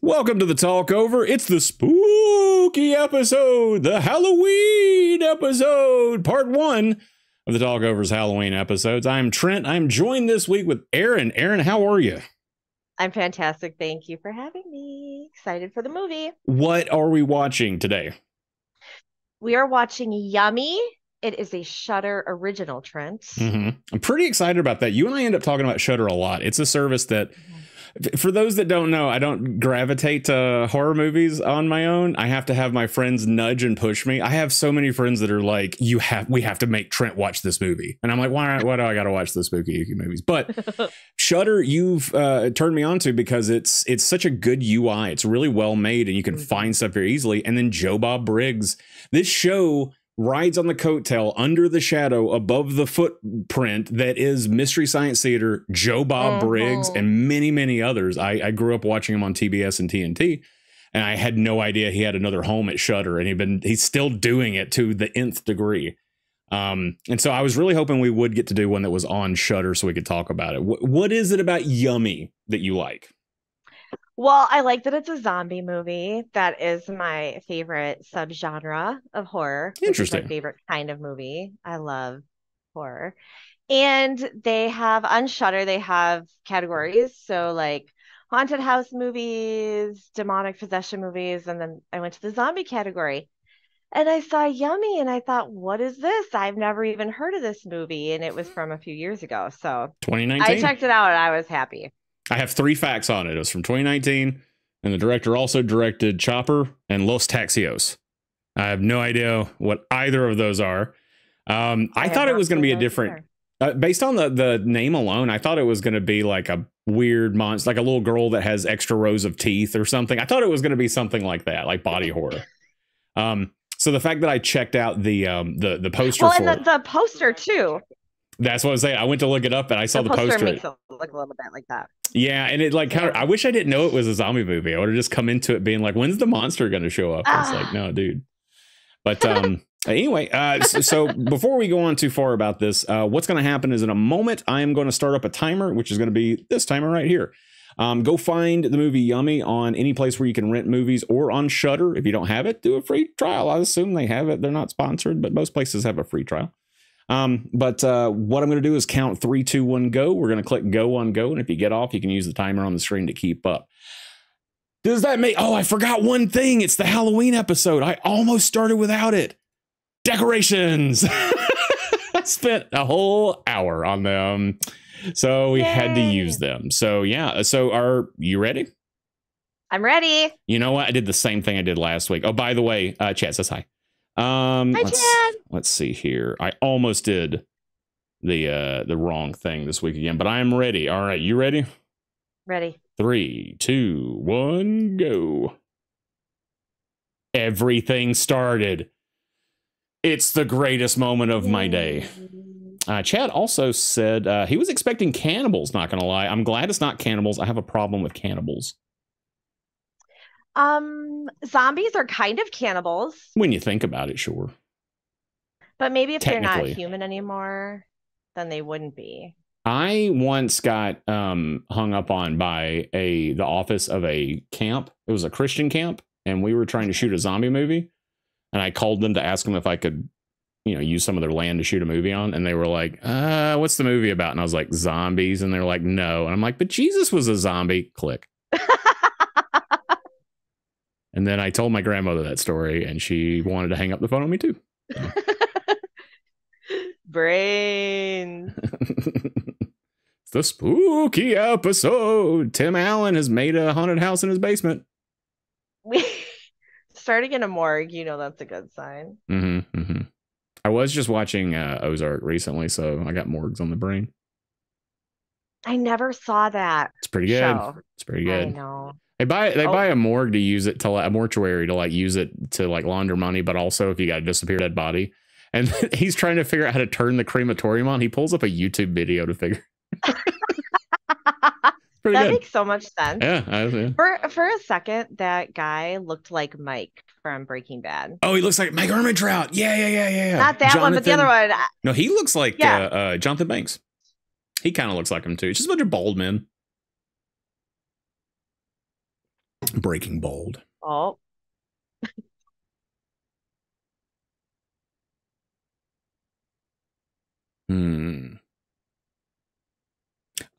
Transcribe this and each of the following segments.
Welcome to the Talkover. It's the spooky episode, the Halloween episode, part 1 of the Talkover's Halloween episodes. I'm Trent. I'm joined this week with Erin. Erin, how are you? I'm fantastic. Thank you for having me. Excited for the movie. What are we watching today? We are watching Yummy. It is a Shudder original, Trent. I'm pretty excited about that. You and I end up talking about Shudder a lot. It's a service that, for those that don't know, I don't gravitate to horror movies on my own. I have to have my friends nudge and push me. I have so many friends that are like, we have to make Trent watch this movie. And I'm like, why do I got to watch the spooky movies? But Shudder, you've turned me on to because it's such a good UI. It's really well made and you can find stuff very easily. And then Joe Bob Briggs, this show rides on the coattail under the shadow above the footprint that is Mystery Science Theater, Joe Bob Briggs, and many, many others. I grew up watching him on TBS and TNT, and I had no idea he had another home at Shudder, and he's still doing it to the nth degree. And so I was really hoping we would get to do one that was on Shudder so we could talk about it. What is it about Yummy that you like? Well, I like that it's a zombie movie. That is my favorite subgenre of horror. Interesting. My favorite kind of movie. I love horror. And they have on Shudder, they have categories. So like haunted house movies, demonic possession movies, and then I went to the zombie category. And I saw Yummy and I thought, what is this? I've never even heard of this movie. And it was from a few years ago. So 2019. I checked it out and I was happy. I have 3 facts on it. It was from 2019, and the director also directed Chopper and Los Taxios. I have no idea what either of those are. I thought it was going to be a different, based on the name alone, I thought it was going to be like a weird monster, like a little girl that has extra rows of teeth or something. I thought it was going to be something like that, like body horror. So the fact that I checked out the poster, well, and the poster too. That's what I was saying. I went to look it up and I saw the poster. Makes it look a little bit like that. Yeah, and it like kind of. I wish I didn't know it was a zombie movie. I would have just come into it being like, "When's the monster going to show up?" It's like, no, dude. But anyway, so before we go on too far about this, what's going to happen is in a moment I am going to start up a timer, which is going to be this timer right here. Go find the movie Yummy on any place where you can rent movies or on Shudder. If you don't have it, do a free trial. I assume they have it. They're not sponsored, but most places have a free trial. But what I'm going to do is count 3, 2, 1, go. We're going to click go on go. And if you get off, you can use the timer on the screen to keep up. Does that make, I forgot one thing. It's the Halloween episode. I almost started without it. Decorations. I spent a whole hour on them. So we had to use them. So yeah. So are you ready? I'm ready. You know what? I did the same thing I did last week. Oh, by the way, Chad says hi. Let's see here. I almost did the wrong thing this week again, but I am ready. All right, you ready? Ready. 3, 2, 1, go. Everything started. It's the greatest moment of my day. Chad also said he was expecting cannibals, not gonna lie. I'm glad it's not cannibals. I have a problem with cannibals. Zombies are kind of cannibals. When you think about it, sure. But maybe if they're not human anymore, then they wouldn't be. I once got hung up on by the office of a camp. It was a Christian camp, and we were trying to shoot a zombie movie. And I called them to ask them if I could, use some of their land to shoot a movie on. And they were like, what's the movie about? And I was like, zombies. And they're like, no. And I'm like, but Jesus was a zombie. Click. And then I told my grandmother that story, and she wanted to hang up the phone on me too. So. Brains. It's the spooky episode. Tim Allen has made a haunted house in his basement. Starting in a morgue, that's a good sign. I was just watching Ozark recently, so I got morgues on the brain. I never saw that. It's pretty good. Show. It's pretty good. I know. They buy a morgue to use it to a mortuary to use it to launder money, but also if you got a disappeared dead body. And he's trying to figure out how to turn the crematorium on. He pulls up a YouTube video to figure. That good. Makes so much sense. Yeah. For a second, that guy looked like Mike from Breaking Bad. Oh, he looks like Mike Ehrmantraut. Yeah. Not that one, but the other one. No, he looks like Jonathan Banks. He kind of looks like him too. It's just a bunch of bald men. Breaking Bold. Oh.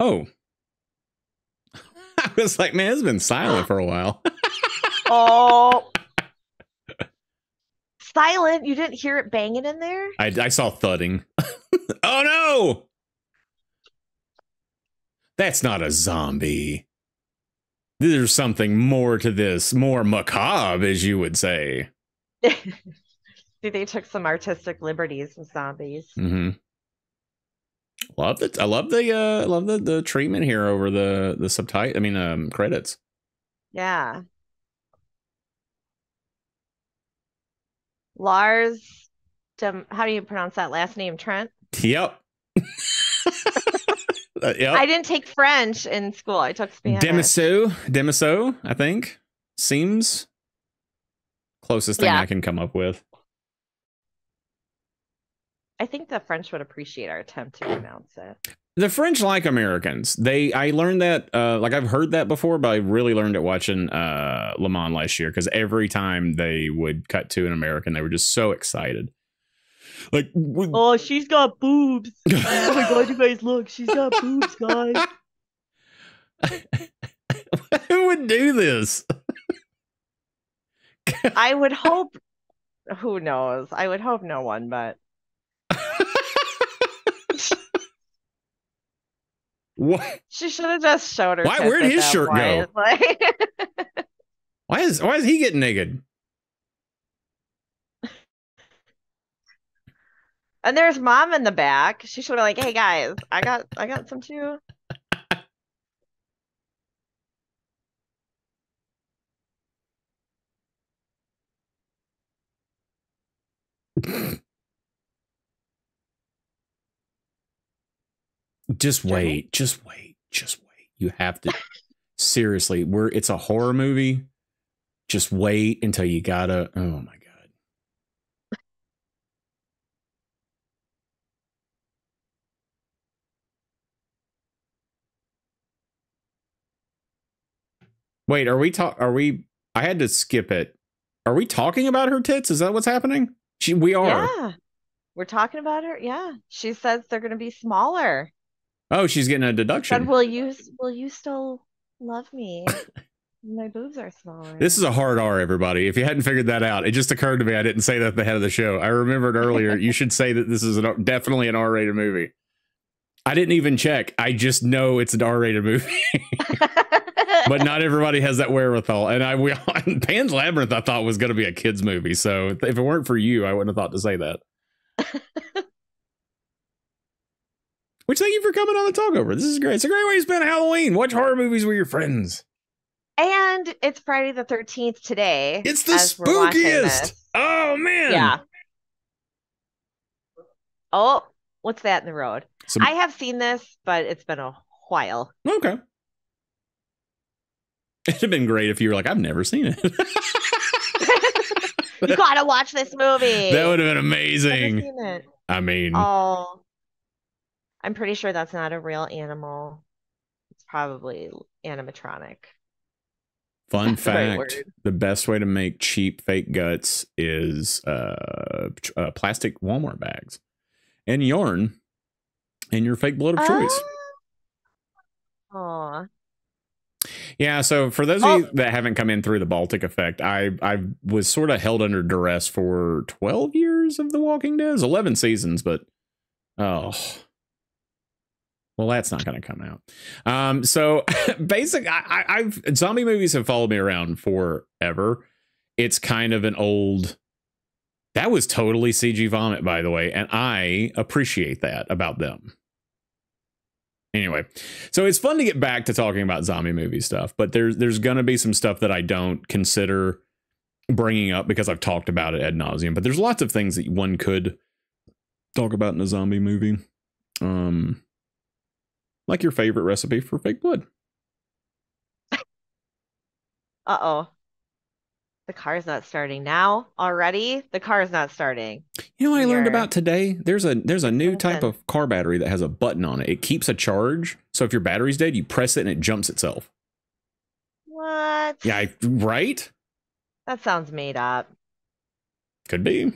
Oh. I was like, man, it's been silent for a while. Oh. Silent? You didn't hear it banging in there? I saw thudding. Oh, no! That's not a zombie. There's something more to this, more macabre, as you would say. They took some artistic liberties with zombies. Mm-hmm. Love it. I love the treatment here over the subtitle. I mean, credits. Yeah. Lars, how do you pronounce that last name? Trent? Yep. Yep. I didn't take French in school. I took Spanish. Demiso, I think. Seems closest thing I can come up with. I think the French would appreciate our attempt to pronounce it. The French like Americans. I learned that, like I've heard that before, but I really learned it watching Le Mans last year, because every time they would cut to an American, they were just so excited. Like, oh, she's got boobs. Oh my God, you guys look. She's got boobs, guys. Who would do this? I would hope, who knows? I would hope no one, but. What? She should have just showed her. Where'd his shirt go? Like... why is he getting naked? And there's Mom in the back. She should have like, hey guys, I got some too. Just wait. You have to. Seriously, it's a horror movie. Just wait until you gotta. Oh my God. Wait, I had to skip it. Are we talking about her tits? Is that what's happening? We are. Yeah. We're talking about her. Yeah. She says they're going to be smaller. Oh, she's getting a deduction. But will you still love me? My boobs are smaller. This is a hard R, everybody. If you hadn't figured that out, it just occurred to me I didn't say that at the head of the show. I remembered earlier. You should say that this is definitely an R-rated movie. I didn't even check. I just know it's an R-rated movie. But not everybody has that wherewithal. And Pan's Labyrinth, I thought, was going to be a kid's movie. So if it weren't for you, I wouldn't have thought to say that. Which, thank you for coming on the TalkOver. This is great. It's a great way to spend Halloween. Watch horror movies with your friends. And it's Friday the 13th today. It's the spookiest. Oh, man. Yeah. Oh, what's that in the road? I have seen this, but it's been a while. Okay. It'd have been great if you were like, I've never seen it. You gotta watch this movie. That would have been amazing. Never seen it. I mean, oh, I'm pretty sure that's not a real animal. It's probably animatronic. Fun fact, the best way to make cheap fake guts is plastic Walmart bags and yarn and your fake blood of choice. Aw. Yeah, so for those of you that haven't come in through the Baltic effect, I was sort of held under duress for 12 years of The Walking Dead. 11 seasons, but well, that's not going to come out. So basically, zombie movies have followed me around forever. It's kind of an old. That was totally CG vomit, by the way, and I appreciate that about them. Anyway, so it's fun to get back to talking about zombie movie stuff, but there's going to be some stuff that I don't consider bringing up because I've talked about it ad nauseum. But there's lots of things that one could talk about in a zombie movie. Like your favorite recipe for fake blood. Uh-oh. The car's not starting now already. The car's not starting. You know what I learned about today? There's a new type of car battery that has a button on it. It keeps a charge. So if your battery's dead, you press it and it jumps itself. What? Yeah, right? That sounds made up. Could be.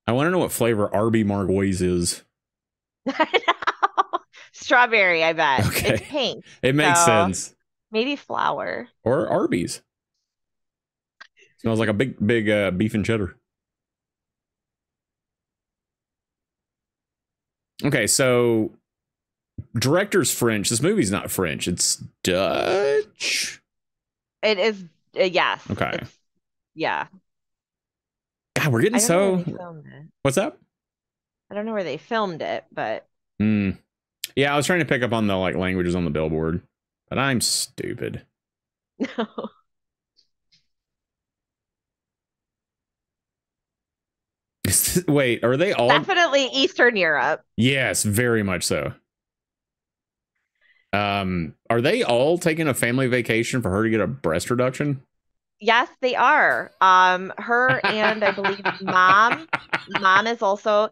I want to know what flavor Arby Margoise is. Strawberry, I bet. Okay. It's pink. It makes sense. Maybe flour. Or Arby's. Smells like a big beef and cheddar. Okay, so director's French. This movie's not French. It's Dutch. It is, yes. Okay. Yeah. God, we're getting so... What's that? I don't know where they filmed it, but... Yeah, I was trying to pick up on the languages on the billboard, but I'm stupid. No. Wait, are they all... Definitely Eastern Europe. Yes, very much so. Are they all taking a family vacation for her to get a breast reduction? Yes, they are. Her and I believe mom is also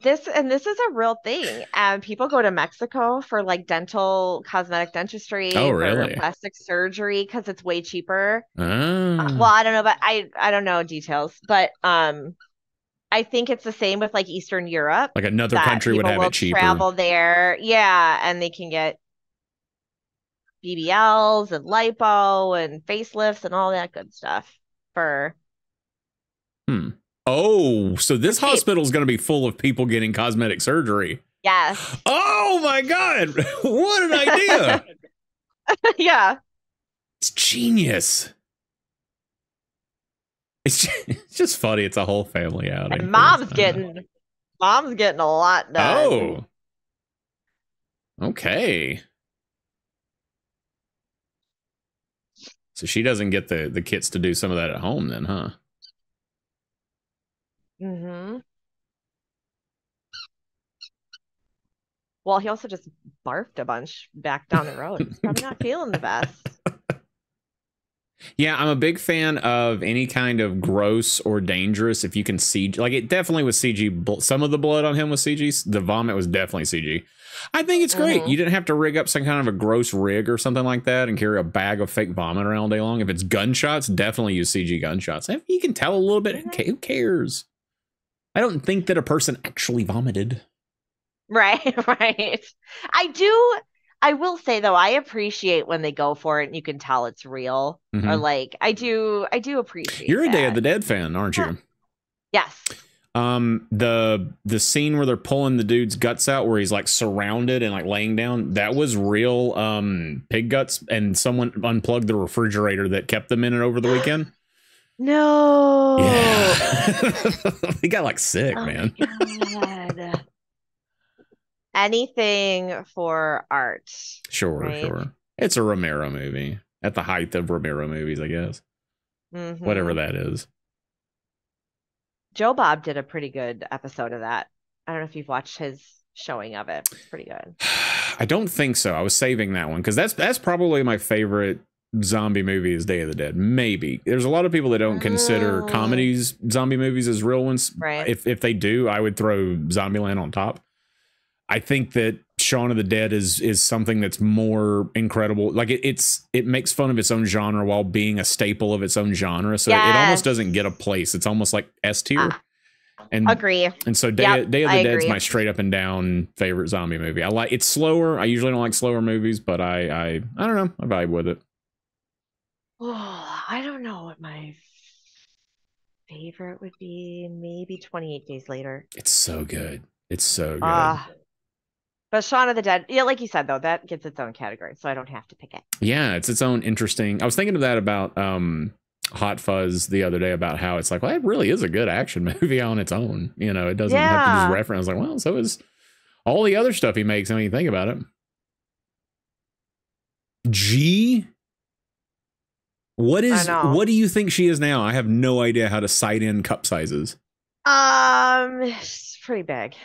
this, and this is a real thing. People go to Mexico for dental cosmetic dentistry, oh, really? for plastic surgery because it's way cheaper. Oh. Well, I don't know, but I don't know details, but I think it's the same with Eastern Europe. Like another country would have it cheaper. Travel there, yeah, and they can get BBLs and lipo and facelifts and all that good stuff for. Oh, so this hospital is going to be full of people getting cosmetic surgery. Yes. Oh my God. What an idea. Yeah. It's genius. It's just funny. It's a whole family outing. And mom's getting a lot done. Oh. Okay. So she doesn't get the kits to do some of that at home then, huh? Mm-hmm. Well, he also just barfed a bunch back down the road. He's probably not feeling the best. Yeah, I'm a big fan of any kind of gross or dangerous. If you can see, it definitely was CG. Some of the blood on him was CG. The vomit was definitely CG. I think it's great. You didn't have to rig up some kind of a gross rig or something like that and carry a bag of fake vomit around all day long. If it's gunshots, definitely use CG gunshots. If you can tell a little bit, who cares? I don't think that a person actually vomited. Right. I will say though, I appreciate when they go for it and you can tell it's real. Or I do appreciate. You're a Day of the Dead fan, aren't you? Yes. The scene where they're pulling the dude's guts out, where he's surrounded and laying down, that was real pig guts, and someone unplugged the refrigerator that kept them in it over the weekend. No. Yeah. He got sick, man. God. Anything for art. Sure, right? Sure. It's a Romero movie. At the height of Romero movies, I guess. Whatever that is. Joe Bob did a pretty good episode of that. I don't know if you've watched his showing of it. It's pretty good. I don't think so. I was saving that one because that's probably my favorite zombie movie is Day of the Dead. Maybe. There's a lot of people that don't consider comedies, zombie movies, as real ones. Right. If they do, I would throw Zombieland on top. I think that Shaun of the Dead is something that's more incredible. It makes fun of its own genre while being a staple of its own genre. So it almost doesn't get a place. It's almost like S tier. And agree. And so Day of the Dead's my straight up and down favorite zombie movie. It's slower. I usually don't like slower movies, but I don't know. I vibe with it. Oh, I don't know what my favorite would be. Maybe 28 Days Later. It's so good. It's so good. But Shaun of the Dead, yeah, like you said, though, that gets its own category, so I don't have to pick it. Yeah, it's its own interesting. I was thinking of that about Hot Fuzz the other day, about how it's it really is a good action movie on its own. It doesn't have to just reference. Well, so is all the other stuff he makes. I mean, think about it. G. What do you think she is now? I have no idea how to cite in cup sizes. She's pretty big.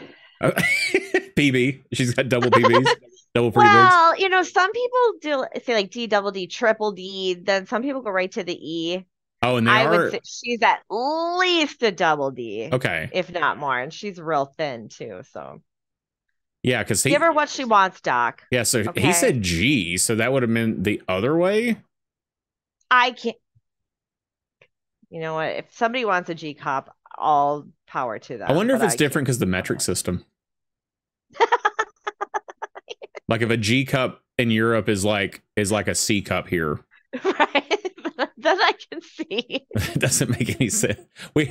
PB. She's got double PBs. Double pretty bigs. Well, some people do say D, double D, triple D. Then some people go right to the E. Oh, and I would say she's at least a double D. Okay. If not more. And she's real thin too. So Yeah, because Give her what she wants, Doc. Yeah, so Okay? he said G, so that would have been the other way. I can't. You know what? If somebody wants a G cup, all power to them. I wonder if but it's different because the metric system. Like if a G cup in Europe is like a C cup here. Right. That I can see. It doesn't make any sense. We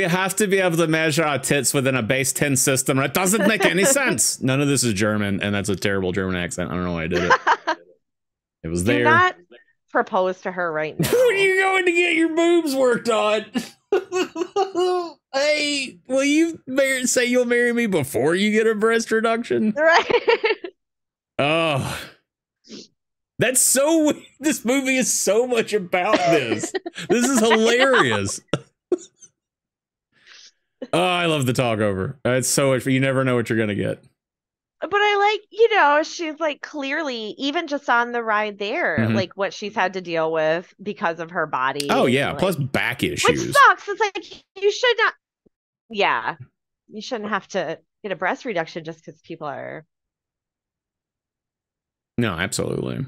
have to be able to measure our tits within a base 10 system, and it doesn't make any sense. None of this is German, and that's a terrible German accent. I don't know why I did it. It was there. Do not propose to her right now. When are you going to get your boobs worked on? Hey, will you say you'll marry me before you get a breast reduction? Right. Oh, that's so. This movie is so much about this. This is hilarious. Oh, I love the talkover. It's so much. You never know what you're gonna get. But I like, she's like clearly even just on the ride there, like what she's had to deal with because of her body. Oh yeah, like, plus back issues. Which sucks. It's like you should not. Yeah, you shouldn't have to get a breast reduction just because people are. No, absolutely.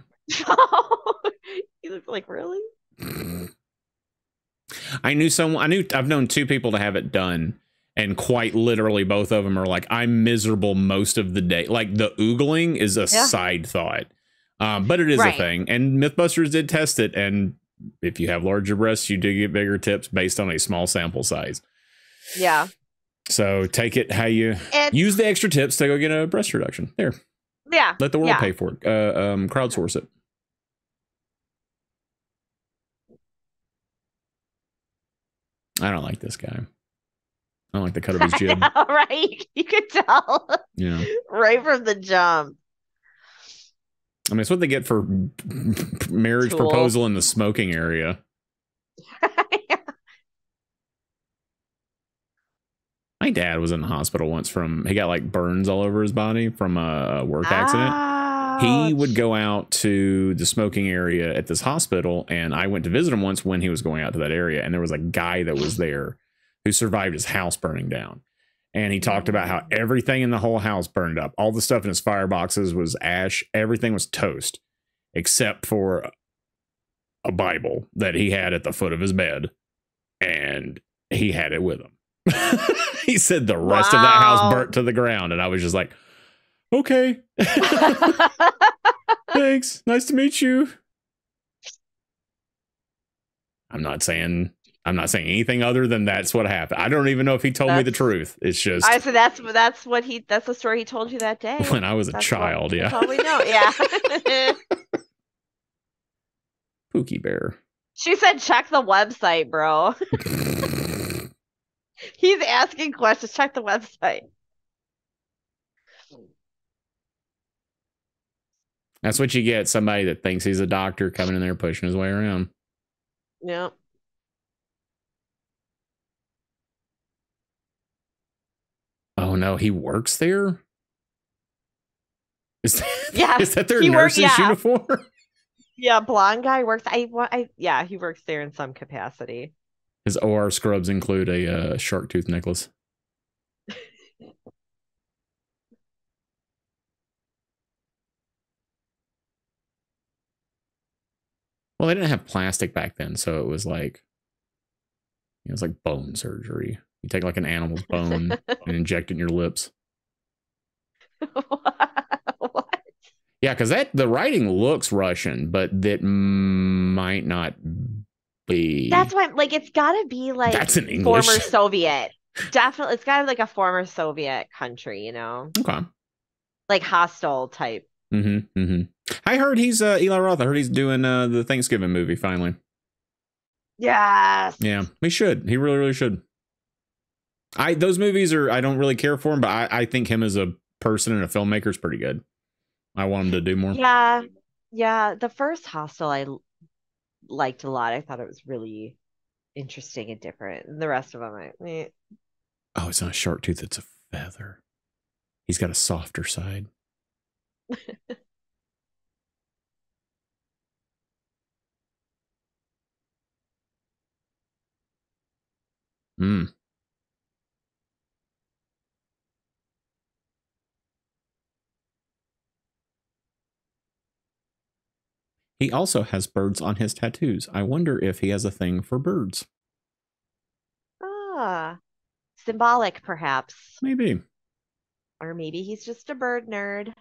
You look like, really? I've known two people to have it done, and quite literally both of them are like, I'm miserable most of the day. Like the oogling is a side thought. But it is a thing. And Mythbusters did test it, and if you have larger breasts, you do get bigger tips based on a small sample size. Yeah. So take it how you use the extra tips to go get a breast reduction. There. Yeah. Let the world pay for it. Crowdsource it. I don't like this guy. I don't like the cut of his jib. Right. You could tell. Yeah. Right from the jump. I mean, it's what they get for marriage proposal in the smoking area. My dad was in the hospital once he got like burns all over his body from a work accident. He would go out to the smoking area at this hospital, and I went to visit him once when he was going out to that area, and there was a guy that was there who survived his house burning down. And he talked about how everything in the whole house burned up. All the stuff in his fireboxes was ash. Everything was toast, except for a Bible that he had at the foot of his bed, and he had it with him. He said the rest of that house burnt to the ground, and I was just like, okay. Thanks. Nice to meet you. I'm not saying anything other than that's what happened. I don't even know if he told me the truth. It's just I said that's the story he told you that day. When I was a child, That's all we know. Yeah. Pookie Bear. She said check the website, bro. He's asking questions. Check the website. That's what you get. Somebody that thinks he's a doctor coming in there pushing his way around. Yep. Oh no, he works there? Is that their nurse's uniform? Yeah, blonde guy works. He works there in some capacity. His OR scrubs include a shark tooth necklace. Well, they didn't have plastic back then, so it was like bone surgery. You take like an animal's bone and inject it in your lips. What? Yeah, because the writing looks Russian, but that might not be. That's why, like, it's got to be like that's in English. Former Soviet. Definitely, it's got to be like a former Soviet country, you know? Okay. Like hostile type. Mm-hmm. Mm-hmm. I heard he's Eli Roth. I heard he's doing the Thanksgiving movie finally. Yes. Yeah, he should. He really, really should. Those movies I don't really care for him, but I think him as a person and a filmmaker is pretty good. I want him to do more. Yeah. Yeah. The first Hostel I liked a lot. I thought it was really interesting and different. And the rest of them, Oh, it's not a shark tooth. It's a feather. He's got a softer side. Hmm. He also has birds on his tattoos. I wonder if he has a thing for birds. Ah, symbolic, perhaps. Maybe. Or maybe he's just a bird nerd.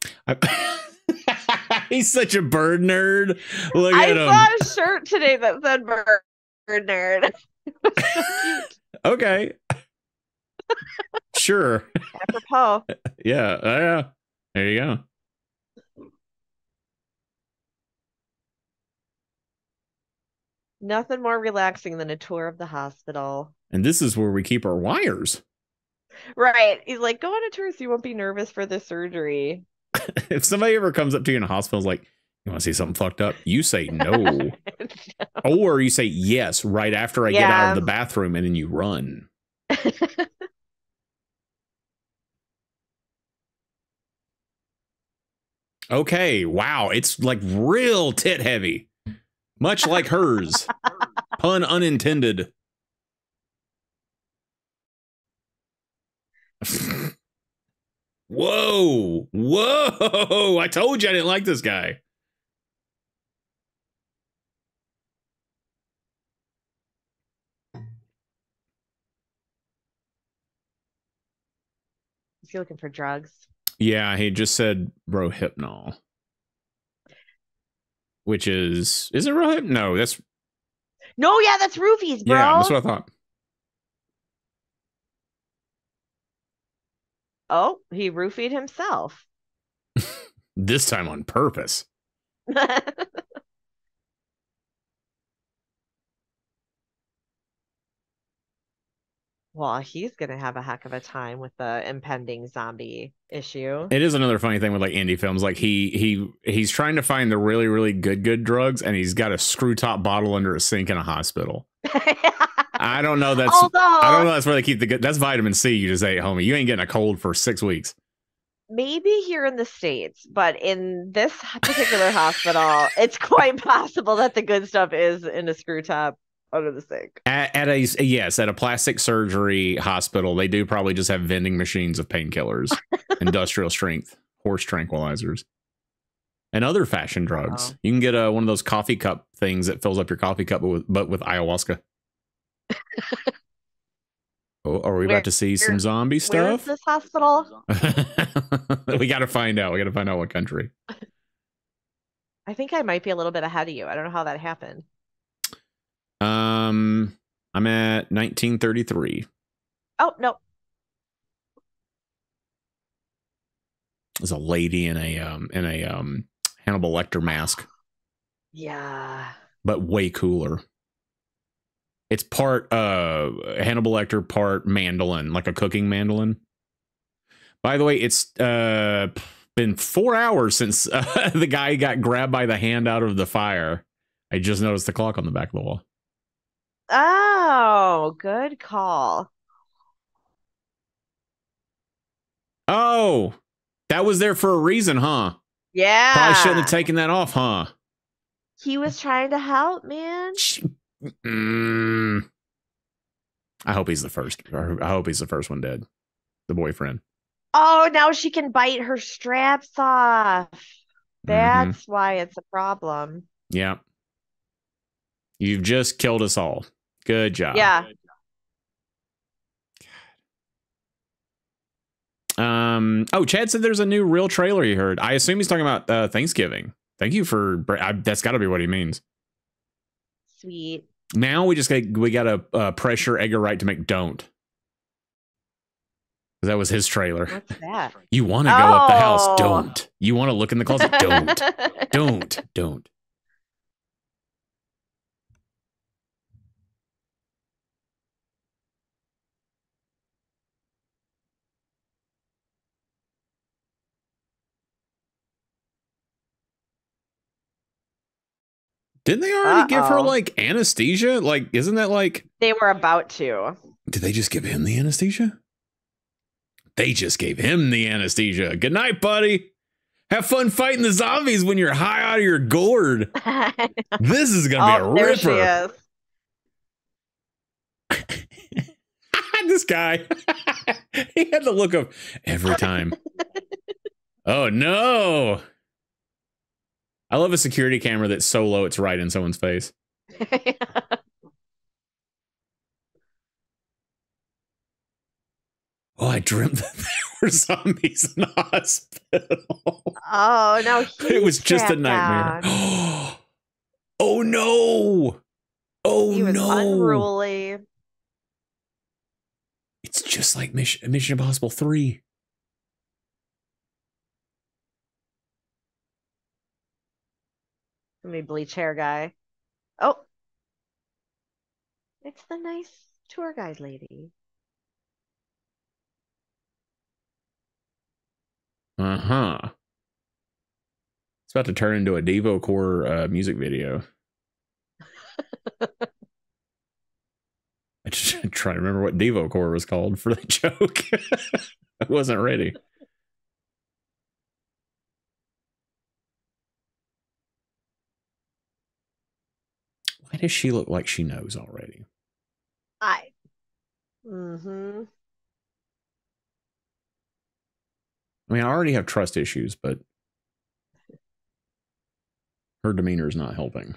He's such a bird nerd. Look at him. I saw a shirt today that said bird nerd. It was so cute. Okay. Sure. Apropos. Yeah. Yeah. There you go. Nothing more relaxing than a tour of the hospital. And this is where we keep our wires. Right. He's like, go on a tour so you won't be nervous for the surgery. If somebody ever comes up to you in a hospital, is like, you want to see something fucked up? You say no. No. Or you say yes right after I get out of the bathroom, and then you run. Okay. Wow. It's like real tit heavy. Much like hers. Pun unintended. Whoa. Whoa. I told you I didn't like this guy. Is he looking for drugs? Yeah, he just said Rohypnol. Which is it Rohypnol? No, that's... No, yeah, that's roofies, bro. Yeah, that's what I thought. Oh, he roofied himself. This time on purpose. Well, he's gonna have a heck of a time with the impending zombie issue. It is another funny thing with like indie films. Like he's trying to find the really, really good drugs, and he's got a screw top bottle under a sink in a hospital. I don't know. I don't know. That's where they keep the good. That's vitamin C. You just ate, homie. You ain't getting a cold for 6 weeks. Maybe here in the States, but in this particular hospital, it's quite possible that the good stuff is in a screw top under the sink. At a plastic surgery hospital, they do probably just have vending machines of painkillers, industrial strength, horse tranquilizers, and other fashion drugs. You can get one of those coffee cup things that fills up your coffee cup, but with ayahuasca. Oh, are we about to see some zombie stuff? Where is this hospital? We got to find out. We got to find out what country. I think I might be a little bit ahead of you. I don't know how that happened. I'm at 1933. Oh, no. There's a lady in a Hannibal Lecter mask. Yeah. But way cooler. It's part Hannibal Lecter, part mandolin, like a cooking mandolin. By the way, it's been 4 hours since the guy got grabbed by the hand out of the fire. I just noticed the clock on the back of the wall. Oh, good call. Oh, that was there for a reason, huh? Yeah. Probably shouldn't have taken that off, huh? He was trying to help, man. I hope he's the first. I hope he's the first one dead. The boyfriend. Oh, now she can bite her straps off. That's why it's a problem. Yeah. You've just killed us all. Good job. Yeah. Oh, Chad said there's a new real trailer he heard. I assume he's talking about Thanksgiving. Thank you for... that's got to be what he means. Sweet. Now we got to pressure Edgar Wright to make Don't. That was his trailer. What's that? You want to go up the house? Don't. You want to look in the closet? Don't. Don't. Didn't they already give her like anesthesia? Like, isn't that like... They were about to. Did they just give him the anesthesia? They just gave him the anesthesia. Good night, buddy. Have fun fighting the zombies when you're high out of your gourd. This is going to be a ripper. There she is. This guy. He had the look of every time. Oh, no. I love a security camera that's so low it's right in someone's face. Oh, I dreamt that there were zombies in the hospital. Oh, no, It was just a nightmare. Oh, no. Oh, he was no. unruly. It's just like Mission Impossible 3. Let me bleach hair guy. Oh, it's the nice tour guide lady. Uh-huh. It's about to turn into a DevoCore music video. I just try to remember what DevoCore was called for the joke. I wasn't ready. Why does she look like she knows already? Mm-hmm. I mean, I already have trust issues, but her demeanor is not helping.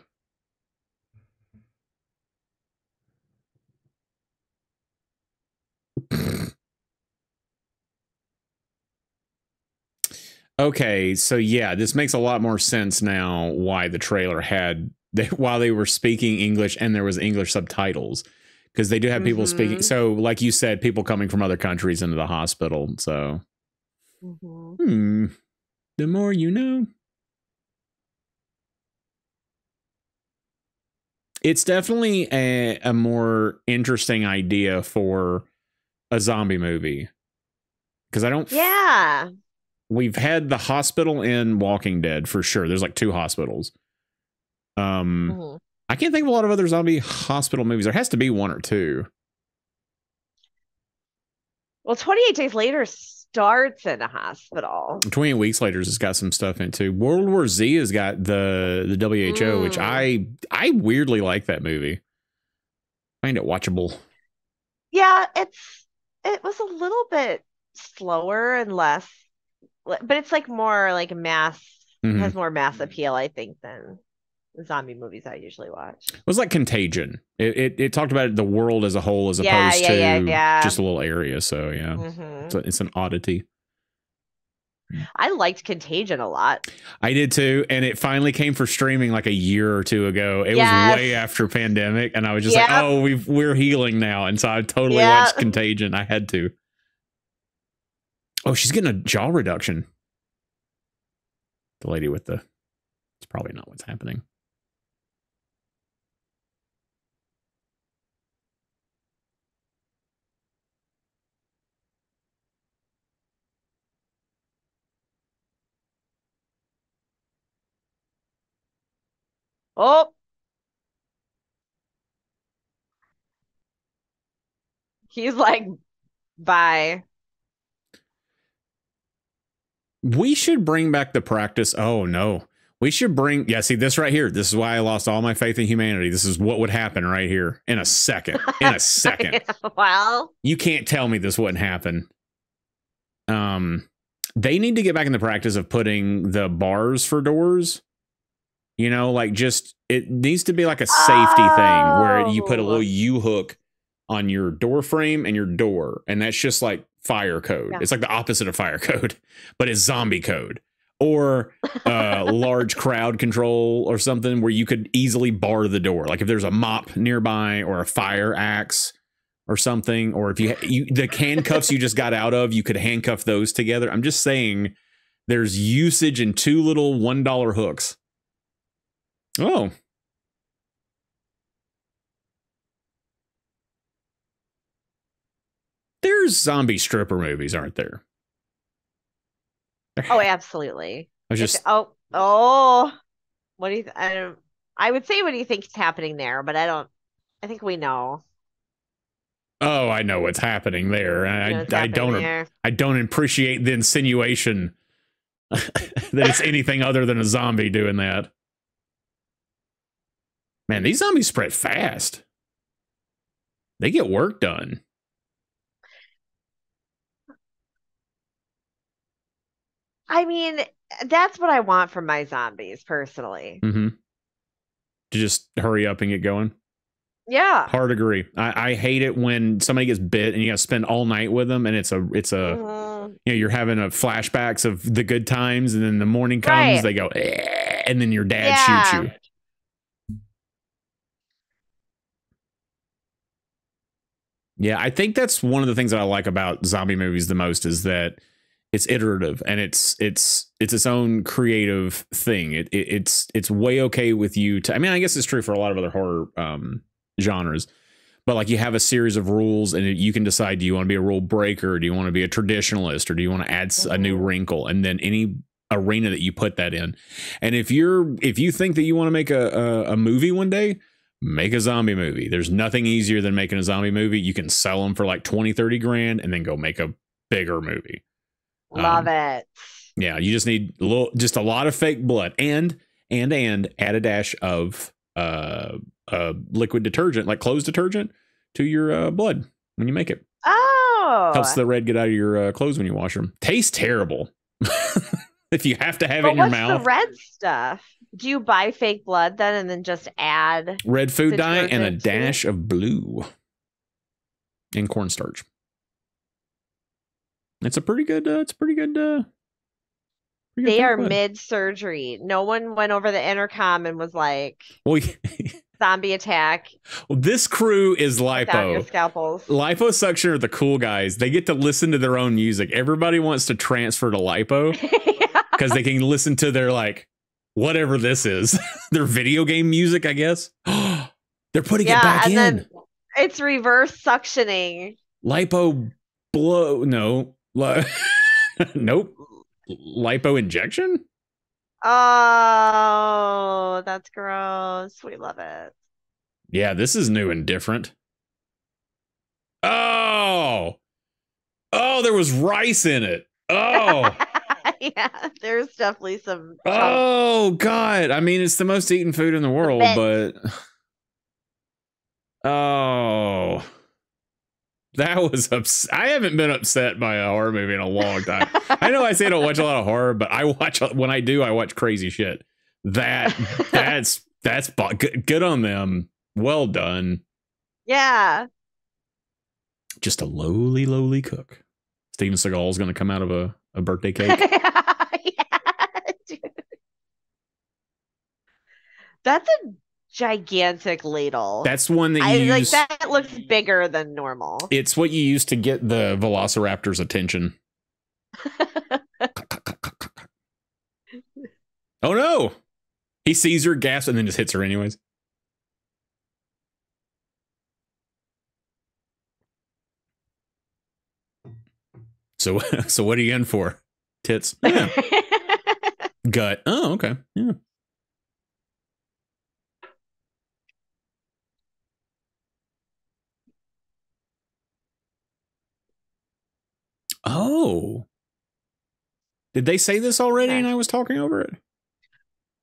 Okay, so yeah, this makes a lot more sense now why the trailer had while they were speaking English and there was English subtitles, because they do have people speaking. So like you said, people coming from other countries into the hospital. So the more you know. It's definitely a more interesting idea for a zombie movie, because I don't. Yeah. We've had the hospital in Walking Dead for sure. There's like 2 hospitals. I can't think of a lot of other zombie hospital movies. There has to be 1 or 2. Well, 28 Days Later starts in a hospital. 28 Weeks Later has got some stuff in too. World War Z has got the WHO, which I weirdly like that movie. I find it watchable. Yeah, it was a little bit slower and less, but it's like more like mass, has more mass appeal, I think, than the zombie movies I usually watch. It was like Contagion. It talked about the world as a whole as opposed to just a little area. So yeah, it's an oddity. I liked Contagion a lot. I did too, and it finally came for streaming like a year or 2 ago. It was way after pandemic, and I was just like, "Oh, we're healing now," and so I totally watched Contagion. I had to. Oh, she's getting a jaw reduction. The lady with the. It's probably not what's happening. Oh. He's like, bye. We should bring back the practice. Oh, no. We should bring. Yeah, see this right here. This is why I lost all my faith in humanity. This is what would happen right here in a second. In a second. Well, you can't tell me this wouldn't happen. They need to get back in the practice of putting the bars for doors. You know, like just it needs to be like a safety thing where you put a little U-hook on your door frame and your door, and that's just like fire code. It's like the opposite of fire code, but it's zombie code. Or large crowd control or something where you could easily bar the door. Like if there's a mop nearby or a fire axe or something, or if you the handcuffs you just got out of, you could handcuff those together. I'm just saying there's usage in 2 little $1 hooks. Oh. There's zombie stripper movies, aren't there? Oh, absolutely. I was just what do you I would say what do you think is happening there, but I think we know. Oh, I know what's happening there. I don't appreciate the insinuation that it's anything other than a zombie doing that. Man, these zombies spread fast. They get work done. I mean, That's what I want from my zombies, personally. Mm-hmm. To just hurry up and get going. Yeah. Hard agree. I hate it when somebody gets bit and you got to spend all night with them, and it's a you're having a flashbacks of the good times, and then the morning comes, Right. they go, and then your dad shoots Yeah. you. Yeah, I think that's one of the things that I like about zombie movies the most is that it's iterative and it's own creative thing. It's way okay with you to. I mean, I guess it's true for a lot of other horror genres, but like you have a series of rules and you can decide, do you want to be a rule breaker, do you want to be a traditionalist, or do you want to add a new wrinkle, and then any arena that you put that in. And if you think that you want to make a movie one day, make a zombie movie. There's nothing easier than making a zombie movie. You can sell them for like 20-30 grand and then go make a bigger movie. Love it. Yeah, you just need just a lot of fake blood and add a dash of liquid detergent, like clothes detergent, to your blood when you make it. Oh, Helps the red get out of your clothes when you wash them. Tastes terrible. If you have to have it in your mouth. What's the red stuff? Do you buy fake blood then and then just add red food dye and a dash of blue and cornstarch? It's a pretty good. They are mid-surgery. No one went over the intercom and was like, well, zombie attack. Well, this crew is lipo. Your scalpels. Liposuction are the cool guys. They get to listen to their own music. Everybody wants to transfer to lipo because they can listen to their like whatever this is, their video game music, I guess. They're putting it back in. Then it's reverse suctioning. Lipo blow. No. Nope. Lipo injection? Oh, that's gross. We love it. Yeah, this is new and different. Oh, there was rice in it. Oh. Yeah, there's definitely some. Oh, God. I mean, it's the most eaten food in the world, but. Oh. That was I haven't been upset by a horror movie in a long time. I know I say I don't watch a lot of horror, but when I do, I watch crazy shit. That's good on them. Well done. Yeah. Just a lowly cook. Steven Seagal is going to come out of a birthday cake. Yeah, dude. That's a gigantic ladle. That's one that you use. Like that looks bigger than normal. It's what you use to get the velociraptor's attention. Oh no! He sees her, gasps, and then just hits her anyways. So what are you in for? Tits? Yeah. Gut? Oh, okay. Yeah. Oh. Did they say this already and I was talking over it?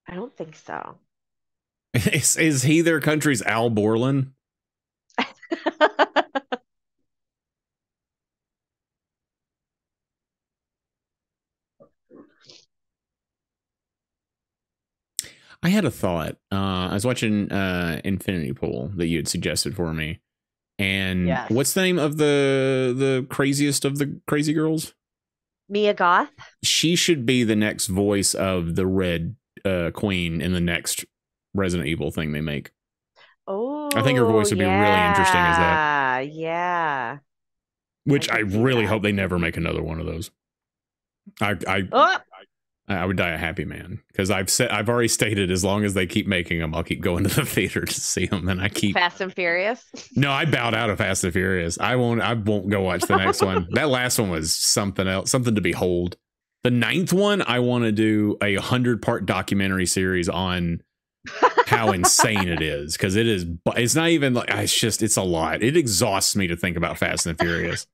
I don't think so. Is he their country's Al Borland? I had a thought. I was watching Infinity Pool that you had suggested for me. And yes. What's the name of the craziest of the crazy girls? Mia Goth. She should be the next voice of the Red Queen in the next Resident Evil thing they make. Oh, I think her voice would be really interesting as that. Yeah. Which I really hope they never make another one of those. I would die a happy man because I've already stated as long as they keep making them, I'll keep going to the theater to see them. And I keep Fast and Furious. No, I bowed out of Fast and Furious. I won't go watch the next one. That last one was something else, something to behold. The 9th one, I want to do a 100-part documentary series on how insane it is because it's not even like it's a lot. It exhausts me to think about Fast and Furious.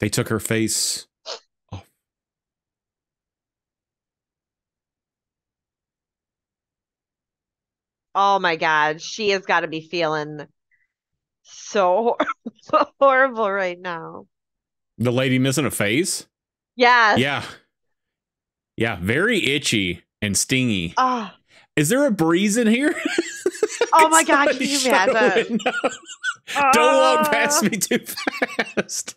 They took her face off. Oh my God. She has got to be feeling so horrible right now. The lady missing a face? Yes. Yeah. Yeah, very itchy and stingy. Oh, Is there a breeze in here? oh my God, can you imagine? Don't walk past me too fast.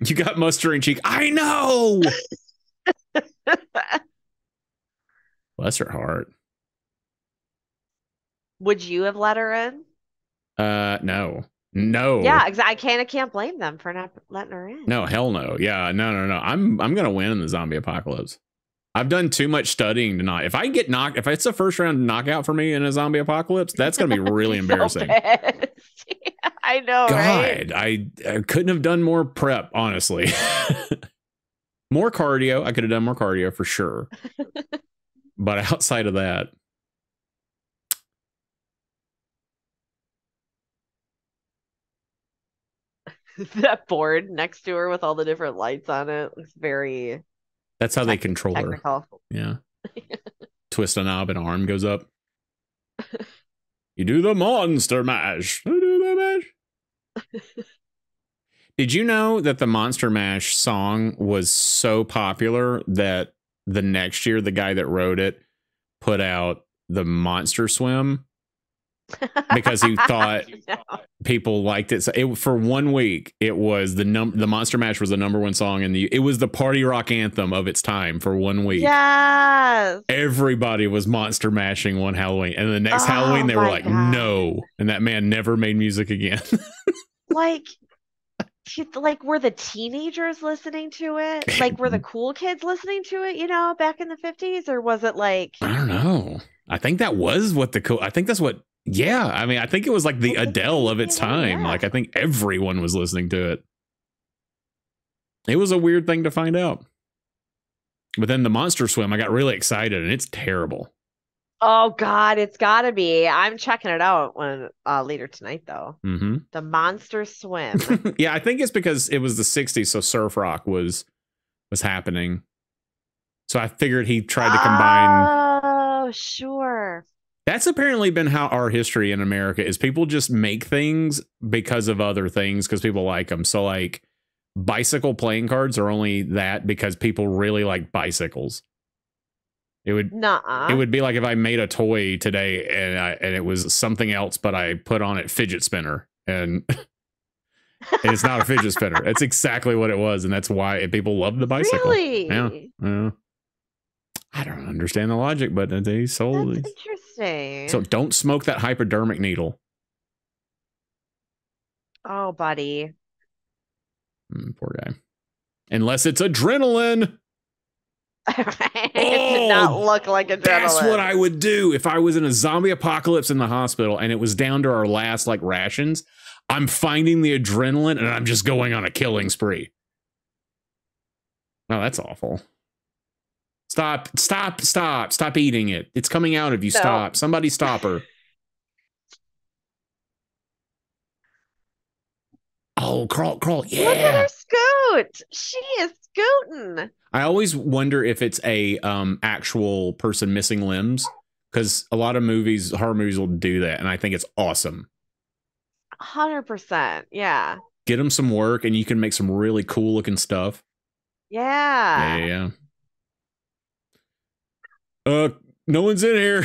You got mustering cheek. I know. Bless her heart. Would you have let her in? No. No. Yeah, exactly. I can't blame them for not letting her in. No, hell no. Yeah, no. I'm gonna win in the zombie apocalypse. I've done too much studying to not. If I get knocked, if it's a first round knockout for me in a zombie apocalypse, that's gonna be really embarrassing. Yeah, I know, God, right? I couldn't have done more prep, honestly. More cardio. I could have done more cardio for sure. But outside of that, That board next to her with all the different lights on it looks very that's how they control technical. her. Yeah. Twist a knob and arm goes up. You do the monster mash. I do the mash. Did you know that the Monster Mash song was so popular that the next year the guy that wrote it put out the Monster Swim because he thought people liked it. So for 1 week, it was the Monster Mash was the #1 song, and it was the party rock anthem of its time for 1 week. Yes. Everybody was monster mashing one Halloween, and the next Halloween they were like, God. no, and that man never made music again. Like were the teenagers listening to it? Like were the cool kids listening to it, you know, back in the 50s? Or was it like, I don't know. I think that was what I think that's what, yeah. I mean, I think it was like the Adele of its time. Yeah. Like, I think everyone was listening to it. It was a weird thing to find out. But then the Monster Swim, I got really excited, and it's terrible. oh God, it's gotta be. I'm checking it out when later tonight though. Mm-hmm. The Monster Swim. Yeah, I think it's because it was the 60s, so surf rock was happening. So I figured he tried to combine. Oh, sure. That's apparently been how our history in America is. People just make things because of other things because people like them. So like bicycle playing cards are only that because people really like bicycles. It would be like if I made a toy today and it was something else, but I put on it fidget spinner and it's not a fidget spinner. That's exactly what it was, and that's why people love the bicycle. Really? Yeah. I don't understand the logic, but they sold That's interesting. So don't smoke that hypodermic needle. Oh, buddy. Poor guy. Unless it's adrenaline. It did not look like adrenaline. That's what I would do if I was in a zombie apocalypse in the hospital and it was down to our last like rations. I'm finding the adrenaline and I'm just going on a killing spree. Oh, that's awful. Stop eating it. It's coming out of you. No. Stop. Somebody stop her. Oh, crawl. Yeah. Look at her scoot. She is scooting. I always wonder if it's a actual person missing limbs, because a lot of horror movies will do that, and I think it's awesome. 100%. Yeah. Get them some work, and you can make some really cool looking stuff. Yeah. No one's in here.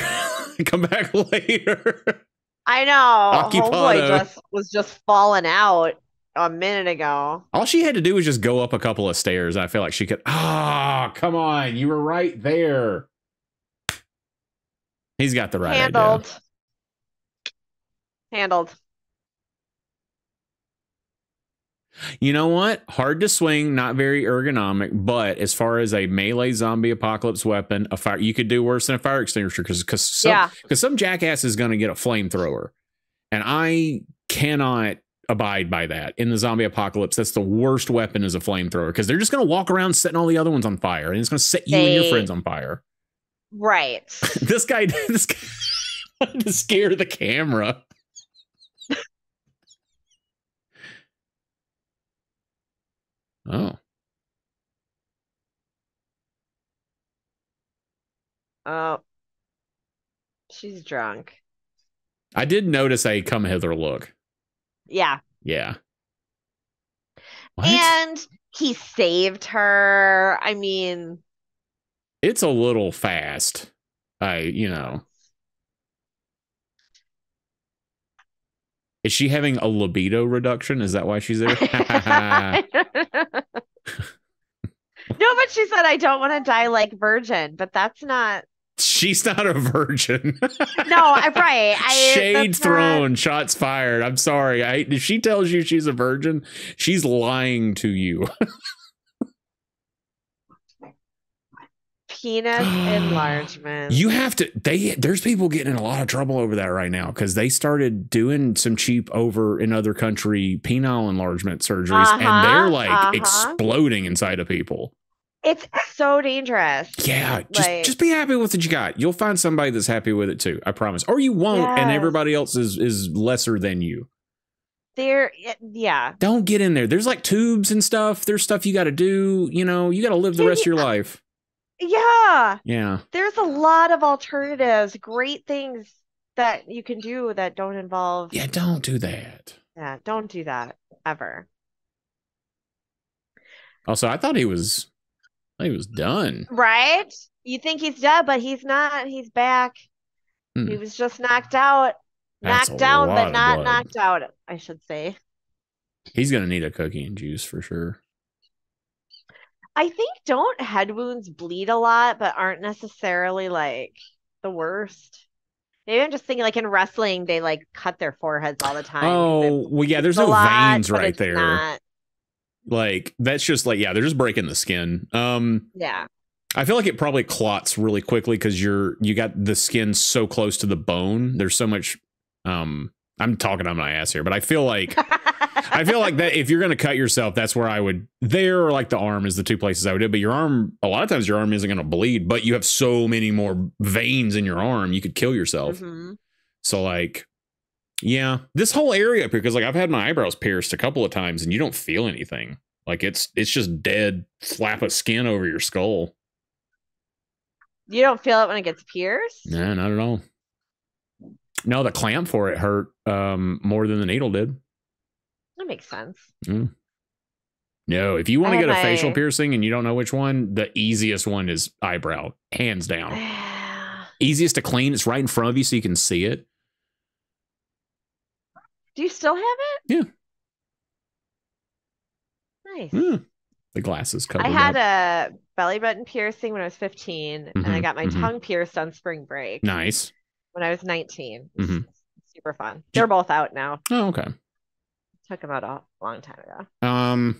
Come back later. I know. Homeboy was just falling out a minute ago. All she had to do was just go up a couple of stairs. I feel like she could. Come on. You were right there. He's got the right idea. Handled. You know what? Hard to swing, not very ergonomic, but as far as a melee zombie apocalypse weapon, you could do worse than a fire extinguisher because some jackass is going to get a flamethrower. And I cannot abide by that. In the zombie apocalypse, that's the worst weapon is a flamethrower, because they're just going to walk around setting all the other ones on fire, and it's going to set you and your friends on fire. Right. This guy wanted to scare the camera. Oh. Oh. She's drunk. I did notice a come hither look. Yeah. Yeah. And he saved her. I mean, it's a little fast. You know. Is she having a libido reduction? Is that why she's there? No, but she said, I don't want to die like virgin, but that's not. She's not a virgin. No, I'm right. Shade thrown, shots fired. I'm sorry. If she tells you she's a virgin, she's lying to you. Penis enlargement. You have to. There's people getting in a lot of trouble over that right now because they started doing some cheap over in other country penile enlargement surgeries, and they're like exploding inside of people. It's so dangerous. Yeah, just be happy with what you got. You'll find somebody that's happy with it too. I promise. Or you won't, and everybody else is lesser than you. Yeah. Don't get in there. There's like tubes and stuff. There's stuff you got to do. You know, you got to live the rest of your life. Yeah. Yeah. There's a lot of alternatives, great things that you can do that don't involve. Yeah, don't do that. Yeah, don't do that ever. Also, I thought he was done. Right? You think he's dead, but he's not. He's back. He was just knocked out. Knocked down, but not knocked out, I should say. He's going to need a cookie and juice for sure. I think don't head wounds bleed a lot, but aren't necessarily like the worst. Maybe I'm just thinking like in wrestling, they like cut their foreheads all the time. Oh, well, yeah, there's no veins right there. Not. Like, that's just like, yeah, they're just breaking the skin. Yeah. I feel like it probably clots really quickly because you got the skin so close to the bone. There's so much. I'm talking on my ass here, but I feel like that if you're going to cut yourself, that's where I would. There, or like the arm is the two places I would do. But your arm, a lot of times your arm isn't going to bleed, but you have so many more veins in your arm, you could kill yourself. So like, yeah, this whole area up here, because like I've had my eyebrows pierced a couple of times and you don't feel anything. Like it's just dead flap of skin over your skull. You don't feel it when it gets pierced? No, not at all. No, the clamp for it hurt more than the needle did. That makes sense. No, if you want to get a facial piercing and you don't know which one, the easiest one is eyebrow, hands down. Easiest to clean. It's right in front of you so you can see it. Do you still have it? Yeah. Nice. The glasses covered. I had a belly button piercing when I was 15, and I got my tongue pierced on spring break. Nice. When I was 19. Super fun. They're both out now. Oh, okay. Took them out a long time ago.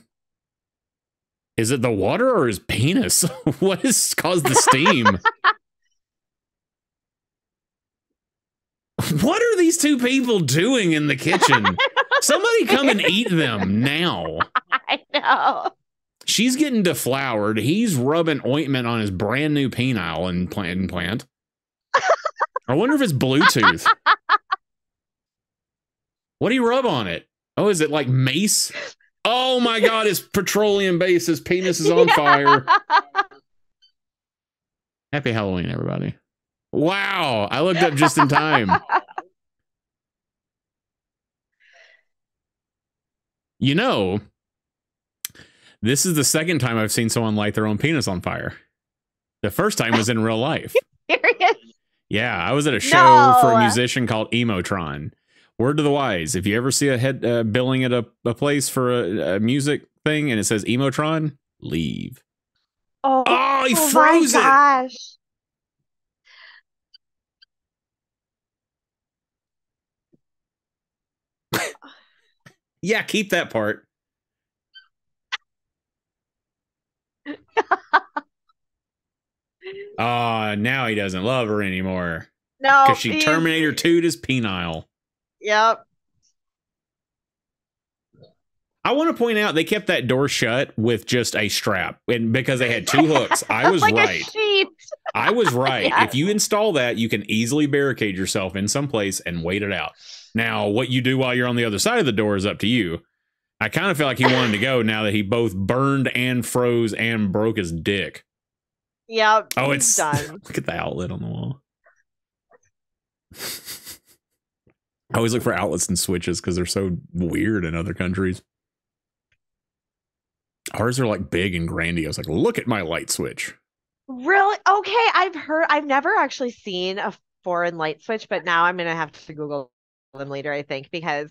Is it the water or his penis? What has caused the steam? What are these two people doing in the kitchen? Somebody come and eat them now. I know. She's getting deflowered. He's rubbing ointment on his brand new penile implant. I wonder if it's Bluetooth. What do you rub on it? Oh, is it like mace? Oh my God, it's petroleum based. His penis is on fire. Happy Halloween, everybody. Wow, I looked up just in time. You know, this is the second time I've seen someone light their own penis on fire. The first time was in real life. Serious? Yeah, I was at a show for a musician called Emotron. Word to the wise, if you ever see a head billing at a place for a music thing and it says Emotron, leave. Oh, he froze it. Gosh. Yeah, keep that part. Now he doesn't love her anymore. No. Because she Terminator 2'd his penile. Yep. I want to point out they kept that door shut with just a strap, and because they had two hooks. I was like right. A sheet. I was right. Yeah. If you install that, you can easily barricade yourself in some place and wait it out. Now, what you do while you're on the other side of the door is up to you. I kind of feel like he wanted to go now that he both burned and froze and broke his dick. Yep. Oh, it's done. Look at the outlet on the wall. I always look for outlets and switches because they're so weird in other countries. Ours are like big and grandiose. Like, look at my light switch. Really? Okay, I've never actually seen a foreign light switch, but now I'm gonna have to Google them later, I think, because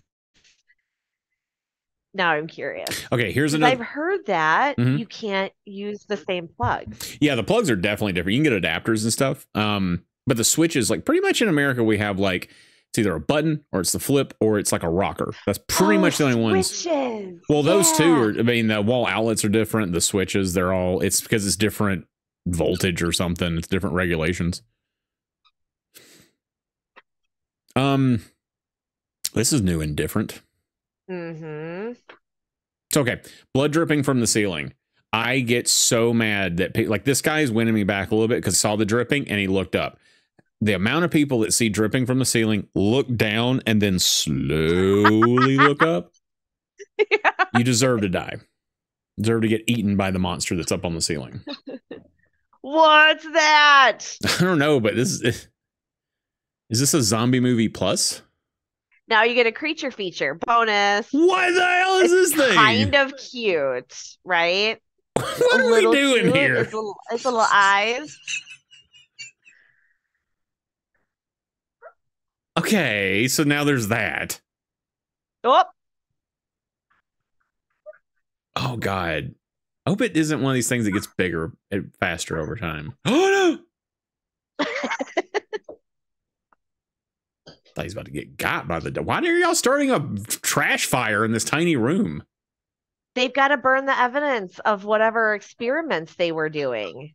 now I'm curious. Okay, here's 'Cause another. I've heard that Mhm. you can't use the same plugs. Yeah, the plugs are definitely different. You can get adapters and stuff. But the switches, like pretty much in America, we have like it's either a button or it's the flip or it's like a rocker. That's pretty much the only ones. Switches. Well, those two Yeah. are, I mean, the wall outlets are different. The switches, they're all, it's because it's different voltage or something. It's different regulations. This is new and different. Mm-hmm. It's okay. Blood dripping from the ceiling. I get so mad that like this guy is winning me back a little bit because saw the dripping and he looked up. The amount of people that see dripping from the ceiling look down and then slowly look up. Yeah. You deserve to die. You deserve to get eaten by the monster that's up on the ceiling. What's that? I don't know, but is this a zombie movie plus? Now you get a creature feature bonus. What the hell is this thing? Kind of cute, right? What are we doing cute. here? It's little eyes. Okay, so now there's that. Oh, Oh God. I hope it isn't one of these things that gets bigger and faster over time. Oh no! Thought he's about to get got by the. Why are y'all starting a trash fire in this tiny room? they've got to burn the evidence of whatever experiments they were doing.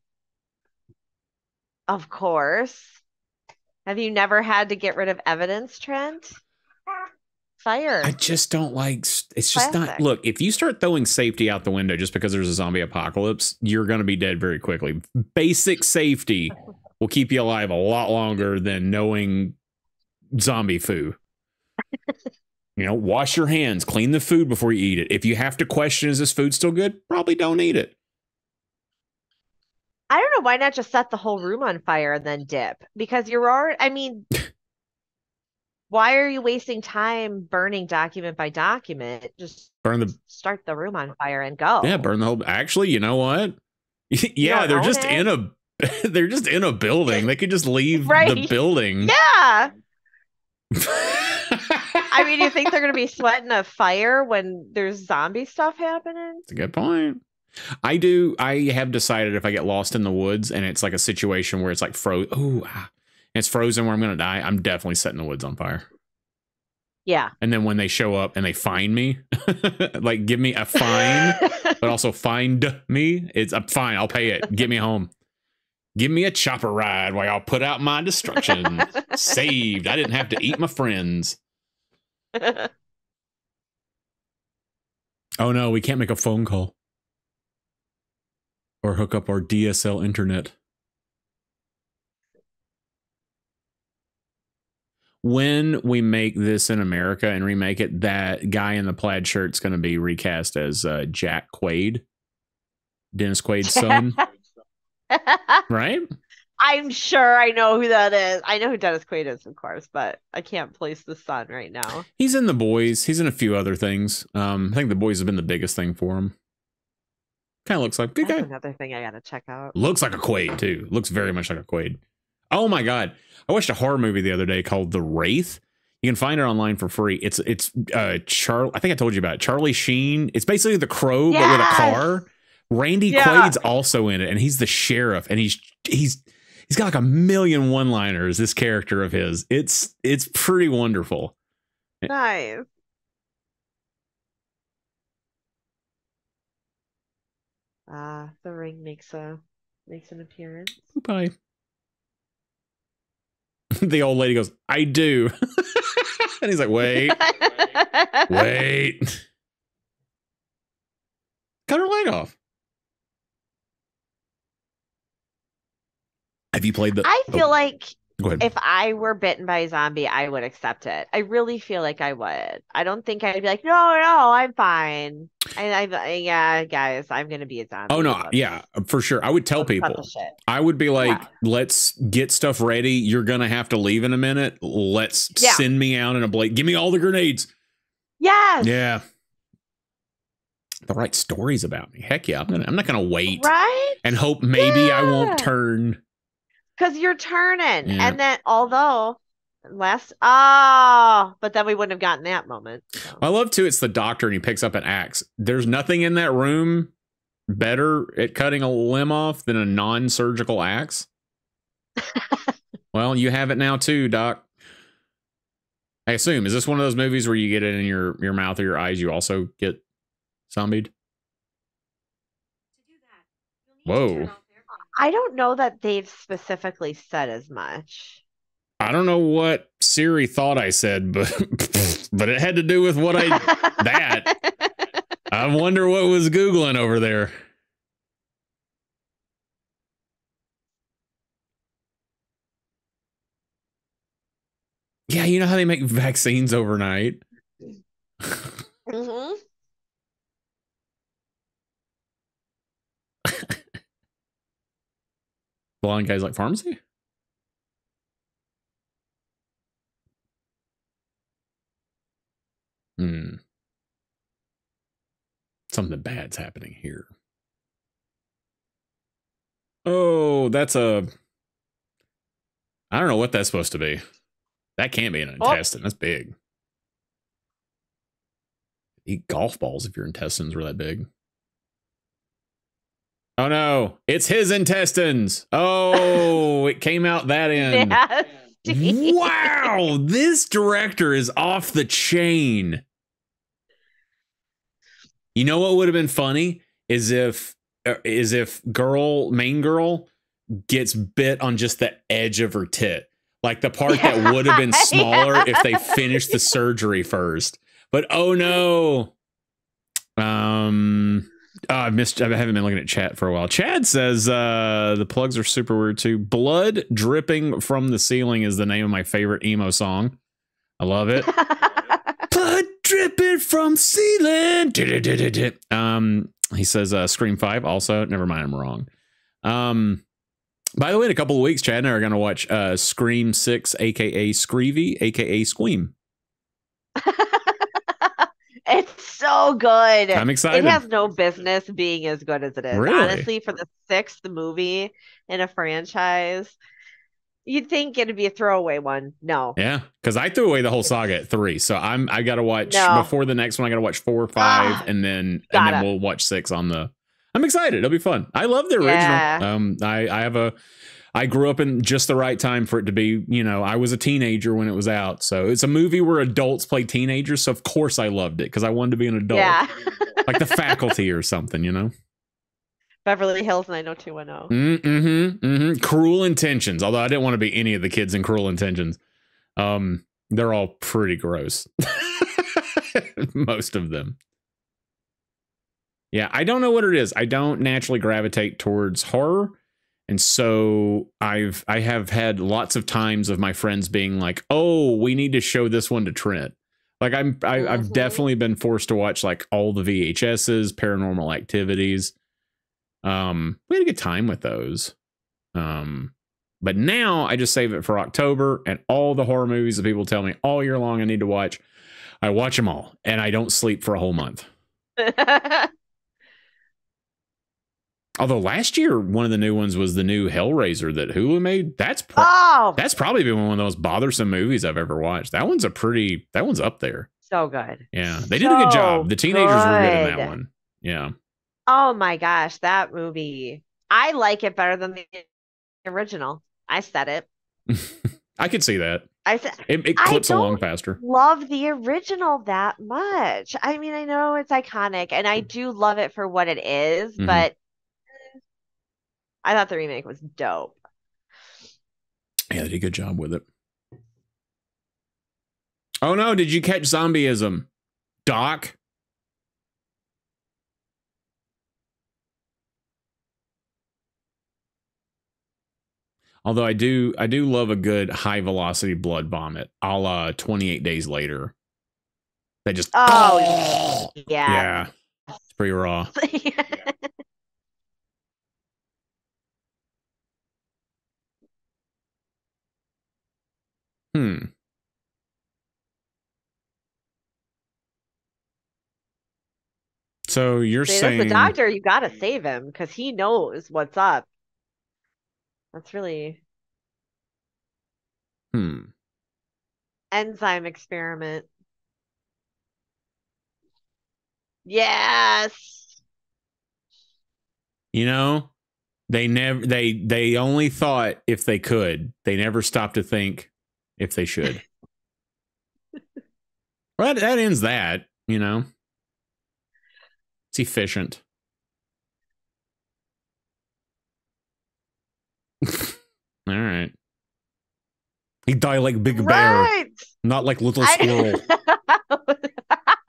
Of course. Have you never had to get rid of evidence, Trent? Fire. I just don't like. It's just not. Classic. Look, if you start throwing safety out the window just because there's a zombie apocalypse, you're going to be dead very quickly. Basic safety will keep you alive a lot longer than knowing zombie foo. You know, wash your hands, clean the food before you eat it. If you have to question, is this food still good? Probably don't eat it. I don't know, why not just set the whole room on fire and then dip? Because you're already, I mean, why are you wasting time burning document by document? Just Burn the start the room on fire and go. Yeah, burn the whole. Actually, you know what? Yeah, don't they're own just it? in a they're just in a building. They could just leave the Right. building. Yeah. I mean, you think they're going to be sweating a fire when there's zombie stuff happening? That's a good point. I have decided if I get lost in the woods and it's like a situation where it's like it's frozen where I'm going to die, I'm definitely setting the woods on fire. Yeah. And then when they show up and they find me, like give me a fine, but also find me. It's fine. I'll pay it. Get me home. Give me a chopper ride while I'll put out my destruction. Saved. I didn't have to eat my friends. Oh no, we can't make a phone call or hook up our DSL internet. When we make this in America and remake it, that guy in the plaid shirt's going to be recast as Jack Quaid, Dennis Quaid's son, right? I'm sure I know who that is. I know who Dennis Quaid is, of course, but I can't place the son right now. He's in The Boys. He's in a few other things. I think The Boys have been the biggest thing for him. Kind of looks like good That's guy. another thing I gotta check out. Looks like a Quaid too. Looks very much like a Quaid. Oh my God. I watched a horror movie the other day called The Wraith. You can find it online for free. It's I think I told you about it. Charlie Sheen. It's basically The Crow, but with a car. Randy Quaid's also in it, and he's the sheriff, and he's got like a million one-liners, this character of his. It's pretty wonderful. Nice. The ring makes an appearance. Bye. The old lady goes, I do. And he's like, wait. Cut her leg off. Have you played the... I feel like Go ahead. if I were bitten by a zombie, I would accept it. I really feel like I would. I don't think I'd be like, no, I'm fine. Yeah, guys, I'm gonna be a zombie. Oh no, yeah, for sure. I would tell people. I would be like, let's get stuff ready. You're gonna have to leave in a minute. Let's send me out in a blade. Give me all the grenades. Yes. Yeah. the right stories about me. Heck yeah, I'm not gonna wait and hope maybe I won't turn. Because you're turning, Yeah. and then but then we wouldn't have gotten that moment. So. I love too. It's the doctor, and he picks up an axe. There's nothing in that room better at cutting a limb off than a non-surgical axe. Well, you have it now too, Doc. I assume. Is this one of those movies where you get it in your mouth or your eyes? You also get zombied? Whoa. I don't know that they've specifically said as much. I don't know what Siri thought I said, but but it had to do with what that. I wonder what was Googling over there. Yeah, you know how they make vaccines overnight. Mm-hmm. Blonde guys like pharmacy? Something bad's happening here. Oh, that's I don't know what that's supposed to be. That can't be an intestine. That's big. Eat golf balls if your intestines were that big. Oh no, it's his intestines. Oh, it came out that end. Wow, this director is off the chain. You know what would have been funny is if main girl gets bit on just the edge of her tit. Like the part that would have been smaller if they finished the surgery first. But oh no. I haven't been looking at chat for a while. Chad says the plugs are super weird too. Blood dripping from the ceiling is the name of my favorite emo song. I love it. Blood dripping from the ceiling. He says Scream 5 also. Never mind, I'm wrong. By the way, in a couple of weeks, Chad and I are going to watch Scream 6, aka Screevy, aka Squeam. It's so good. I'm excited. It has no business being as good as it is. Really? Honestly, for the 6th movie in a franchise, you'd think it'd be a throwaway one. No. Yeah, because I threw away the whole saga at 3, so I got to watch before the next one. I got to watch 4, 5, and then we'll watch 6 on the. I'm excited. It'll be fun. I love the original. Yeah. I grew up in just the right time for it to be, I was a teenager when it was out. So it's a movie where adults play teenagers. So of course I loved it because I wanted to be an adult. Yeah. Like The Faculty or something, Beverly Hills 90210. Cruel Intentions. Although I didn't want to be any of the kids in Cruel Intentions. They're all pretty gross. Most of them. Yeah, I don't know what it is. I don't naturally gravitate towards horror. And so I have had lots of times of my friends being like, "Oh, we need to show this one to Trent." Like I've definitely been forced to watch like all the VHSs, Paranormal Activities. We had a good time with those. But now I just save it for October, and all the horror movies that people tell me all year long I need to watch, I watch them all, and I don't sleep for a whole month. Although last year, one of the new ones was the new Hellraiser that Hulu made. That's probably been one of the most bothersome movies I've ever watched. That one's up there. So good. Yeah, they did a good job. The teenagers were good in that one. Yeah. Oh my gosh, that movie. I like it better than the original. I said it. I could see that. I said it clips along faster. Love the original that much. I mean, I know it's iconic, and I do love it for what it is, but I thought the remake was dope. Yeah, they did a good job with it. Oh no, did you catch zombieism, Doc? Although I do love a good high velocity blood vomit, a la 28 Days Later. They just yeah, it's pretty raw. So you're saying, as the doctor, you got to save him because he knows what's up. That's really enzyme experiment. Yes. you know, they only thought if they could. They never stopped to think if they should. Well, that ends that, you know. It's efficient. All right. He died like Big Bear, not like Little Squirrel.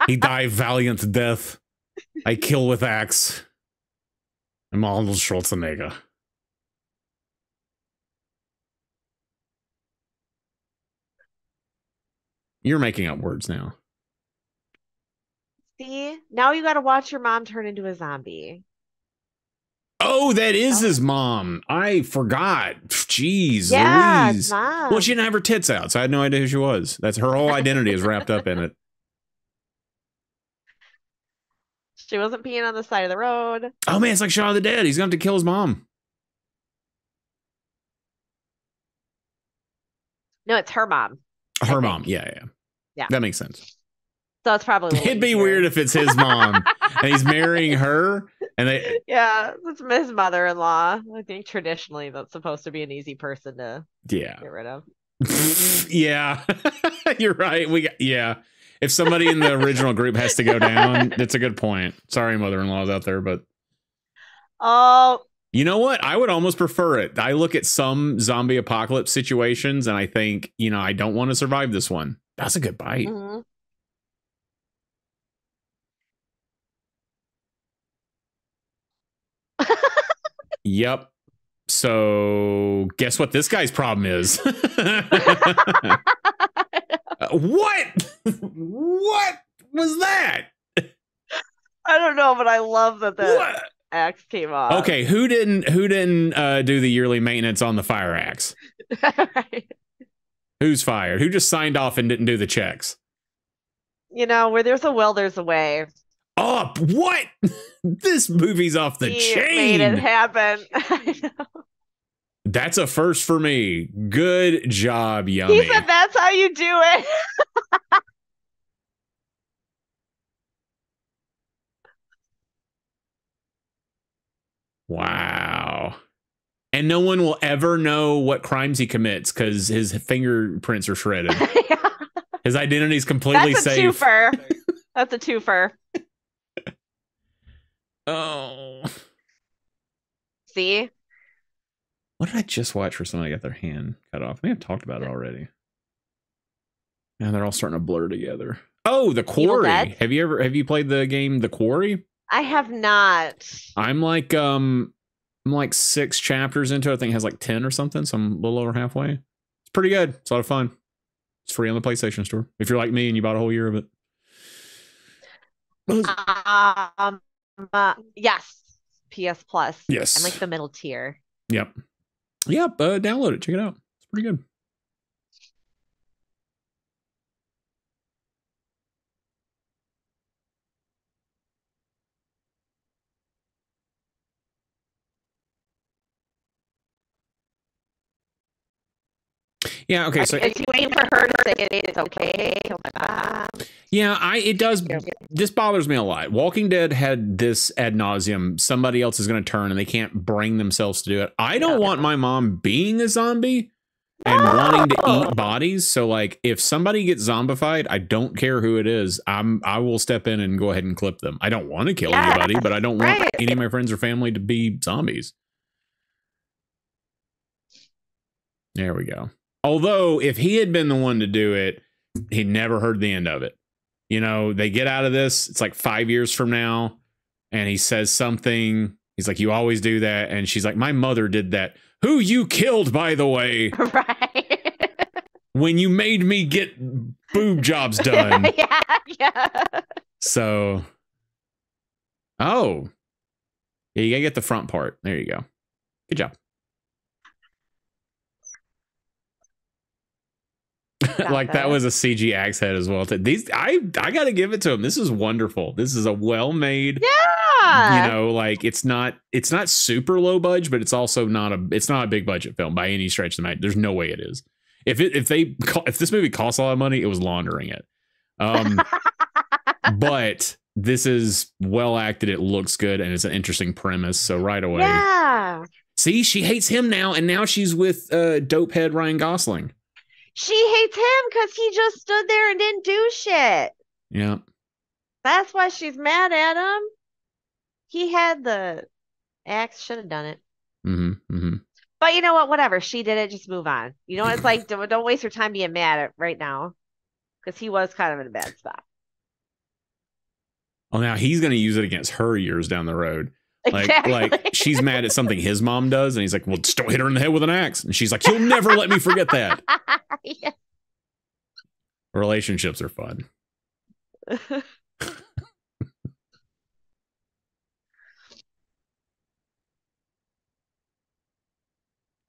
He died valiant death. I kill with axe. I'm Arnold Schwarzenegger. You're making up words now. See, now you got to watch your mom turn into a zombie. Oh, that is his mom. I forgot. Jeez, yeah, Louise. Mom. Well, she didn't have her tits out, so I had no idea who she was. That's her whole identity is wrapped up in it. She wasn't peeing on the side of the road. Oh man, it's like Shaun of the Dead. He's going to have to kill his mom. No, it's her mom. Her mom. Yeah. That makes sense. So it's probably it'd be weird if it's his mom and he's marrying her and they it's his mother-in-law. I think traditionally that's supposed to be an easy person to get rid of. Yeah. You're right. If somebody in the original group has to go down, that's a good point. Sorry, mother-in-laws out there, but you know what? I would almost prefer it. I look at some zombie apocalypse situations and I think, I don't want to survive this one. That's a good bite. Mm-hmm. Yep. So guess what this guy's problem is? What? What was that? I don't know, but I love that axe came off. Okay, who didn't do the yearly maintenance on the fire axe? Right. Who's fired? Who just signed off and didn't do the checks? Where there's a will, there's a way. Oh, what? This movie's off the chain. Made it happen. I know. That's a first for me. Good job, Yummy. He said that's how you do it. Wow. And no one will ever know what crimes he commits because his fingerprints are shredded. Yeah. His identity is completely safe. That's a twofer. Oh. See? What did I just watch where somebody got their hand cut off? We have talked about it already. And they're all starting to blur together. Oh, The Quarry. Have you played the game The Quarry? I have not. I'm like 6 chapters into it. I think it has like 10 or something, so I'm a little over halfway. It's pretty good. It's a lot of fun. It's free on the PlayStation Store. If you're like me and you bought a whole year of it. Yes. PS Plus. Yes. And like the middle tier. Yep. Download it. Check it out. It's pretty good. Yeah, okay. So is he waiting for her to say it's okay? Yeah, it does. This bothers me a lot. Walking Dead had this ad nauseum. Somebody else is going to turn and they can't bring themselves to do it. I don't want my mom being a zombie and wanting to eat bodies. So like if somebody gets zombified, I don't care who it is. I will step in and go ahead and clip them. I don't want to kill anybody, but I don't want any of my friends or family to be zombies. There we go. Although if he had been the one to do it, he never heard the end of it. They get out of this. It's like 5 years from now. And he says something. He's like, you always do that. And she's like, my mother did that. Who you killed, by the way. Right. When you made me get boob jobs done. Yeah. So. Oh. Yeah, you gotta get the front part. There you go. Good job. like that was a CG axe head as well. These I got to give it to him. This is wonderful. This is a well-made. Yeah. You know, like it's not super low budget, but it's also not a big budget film by any stretch of the imagination. There's no way it is. If this movie costs a lot of money, it was laundering it. But this is well acted. It looks good, and it's an interesting premise. So right away, yeah. See, she hates him now, and now she's with dopehead Ryan Gosling. She hates him because he just stood there and didn't do shit. Yeah. That's why she's mad at him. He had the axe, should have done it. But you know what? Whatever. She did it. Just move on. You know, it's like, don't waste your time being mad at right now. Because he was kind of in a bad spot. Oh, now he's going to use it against her years down the road. Exactly. Like she's mad at something his mom does, and he's like, well, just don't hit her in the head with an axe. And she's like, you'll never let me forget that. Yeah. Relationships are fun.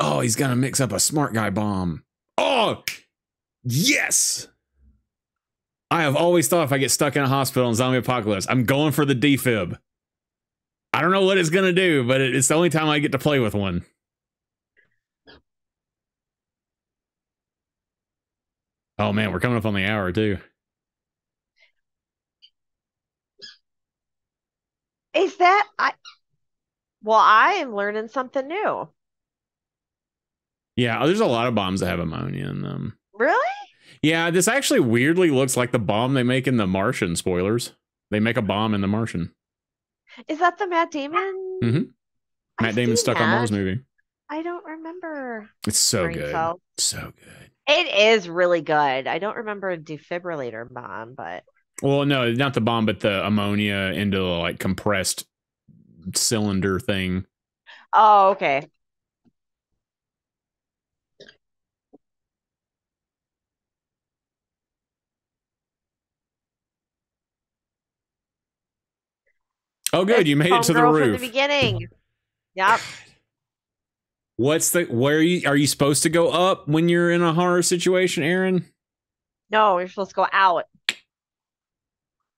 Oh, he's going to mix up a smart guy bomb. Oh, yes. I have always thought if I get stuck in a hospital in zombie apocalypse, I'm going for the defib. I don't know what it's going to do, but it's the only time I get to play with one. Oh, man, we're coming up on the hour, too. Is that... Well, I am learning something new. Yeah, there's a lot of bombs that have ammonia in them. Really? Yeah, this actually weirdly looks like the bomb they make in The Martian. Spoilers. They make a bomb in The Martian. Is that the Matt Damon? Mm-hmm. Matt Damon Stuck on Mars movie. I don't remember. It's so good. So good. It is really good. I don't remember a defibrillator bomb, but... Well, no, not the bomb, but the ammonia into the, like, compressed cylinder thing. Oh, okay. Oh, good. You made it to the roof. From the beginning. Yep. Where are you supposed to go up when you're in a horror situation, Erin? No, you're supposed to go out.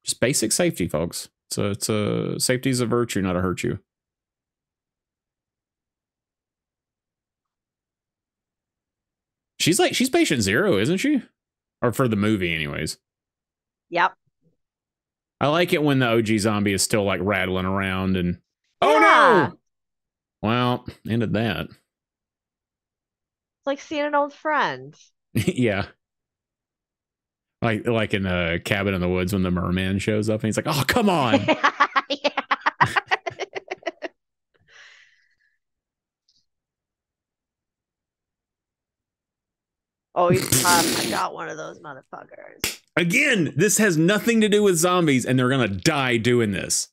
Just basic safety, folks. So safety is a virtue, not a hurt you. She's patient zero, isn't she? Or for the movie, anyways. Yep. I like it when the OG zombie is still like rattling around and oh no! Well, ended that. It's like seeing an old friend. Yeah. Like in a Cabin in the Woods when the merman shows up and he's like, oh, come on. Oh, he's tough. I got one of those motherfuckers. Again, this has nothing to do with zombies, and they're gonna die doing this.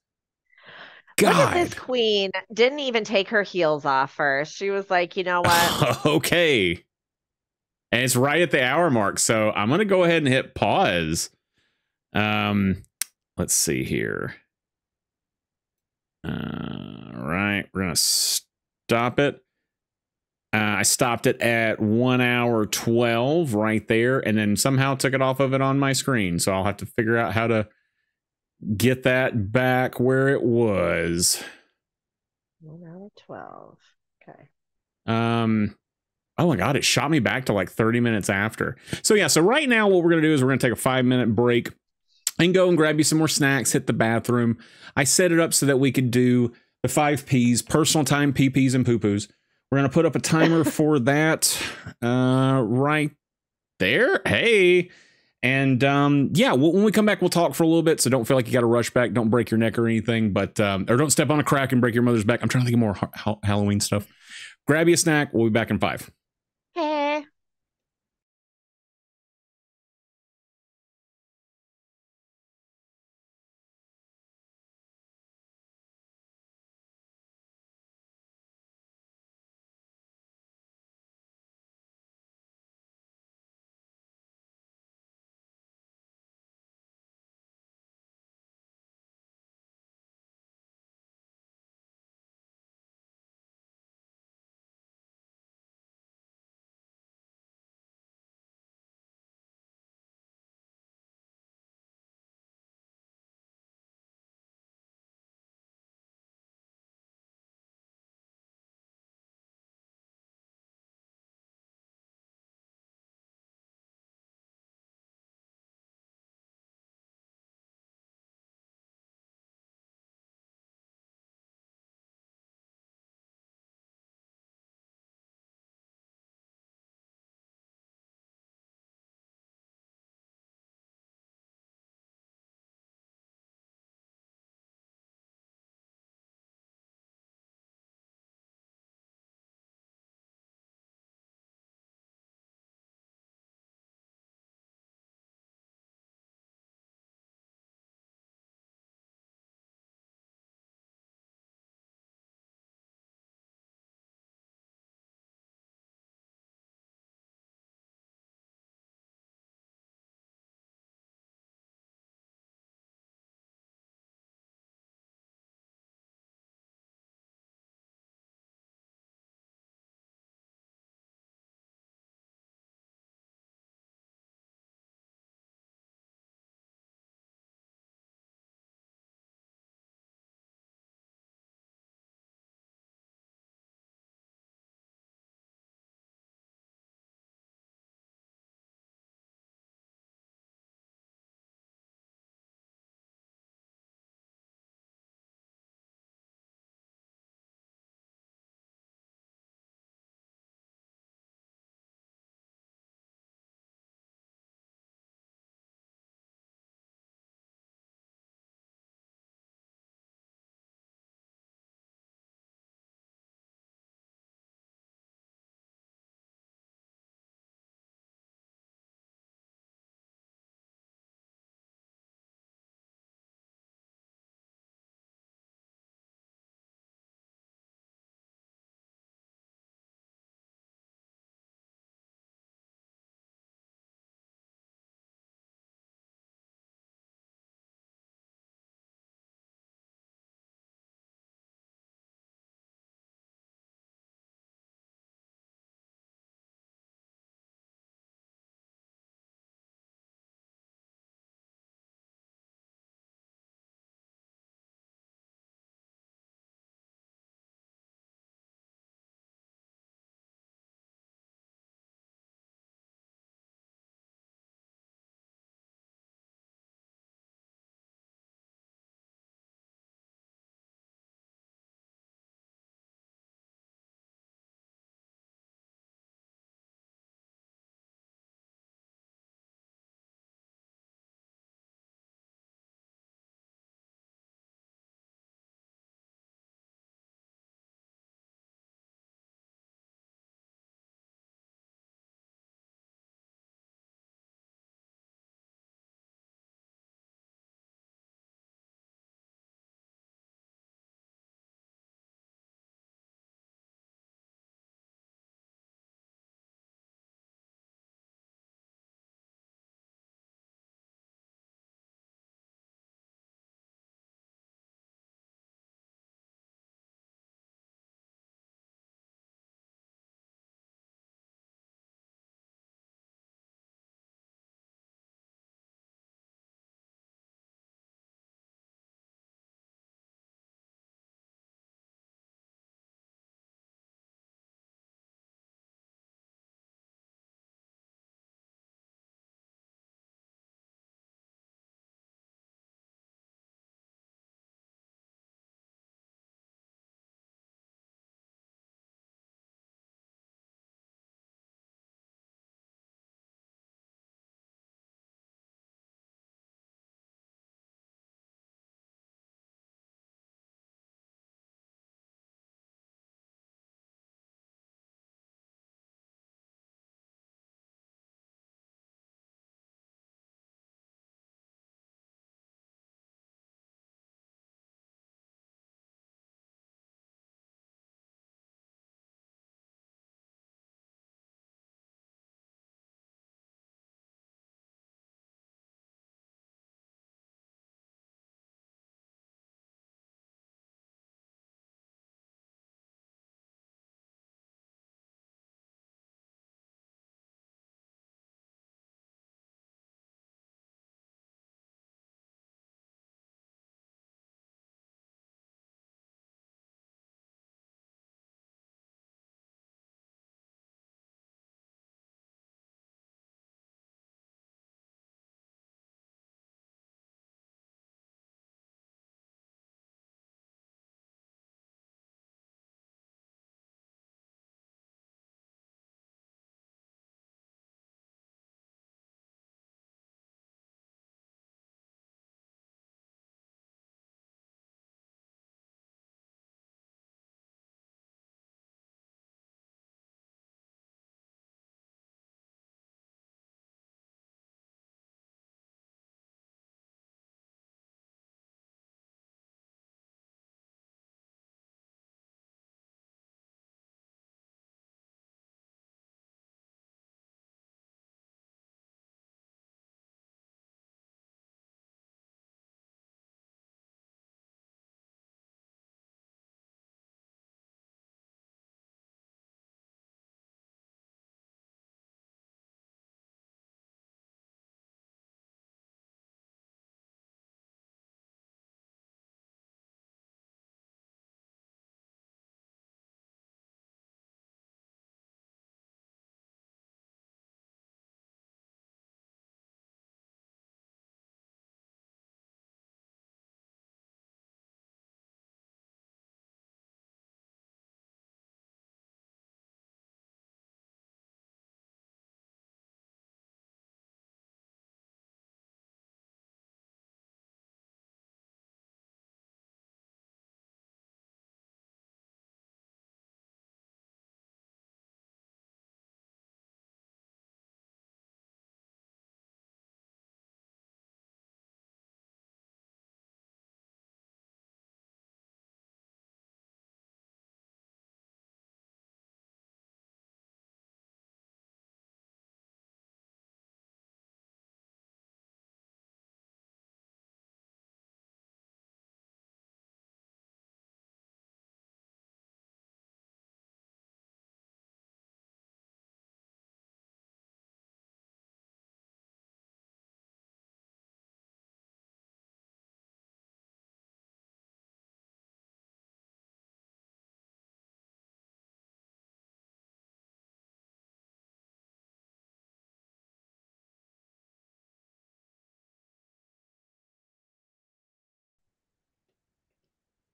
God. Look at this queen. Didn't even take her heels off first. She was like, you know what? Okay. And it's right at the hour mark, so I'm gonna go ahead and hit pause. Let's see here. Right, we're gonna stop it. I stopped it at 1 hour 12 right there, and then somehow took it off of it on my screen. So I'll have to figure out how to get that back where it was. 1 hour 12. Okay. Oh my God, it shot me back to like 30 minutes after. So yeah, so right now what we're going to do is we're going to take a 5-minute break and go and grab you some more snacks, hit the bathroom. I set it up so that we could do the 5 P's, personal time, PPs, and poo-poos. We're going to put up a timer for that right there. Hey. And yeah, when we come back, we'll talk for a little bit. So don't feel like you got to rush back. Don't break your neck or anything, but or don't step on a crack and break your mother's back. I'm trying to think of more Halloween stuff. Grab you a snack. We'll be back in 5. Hey.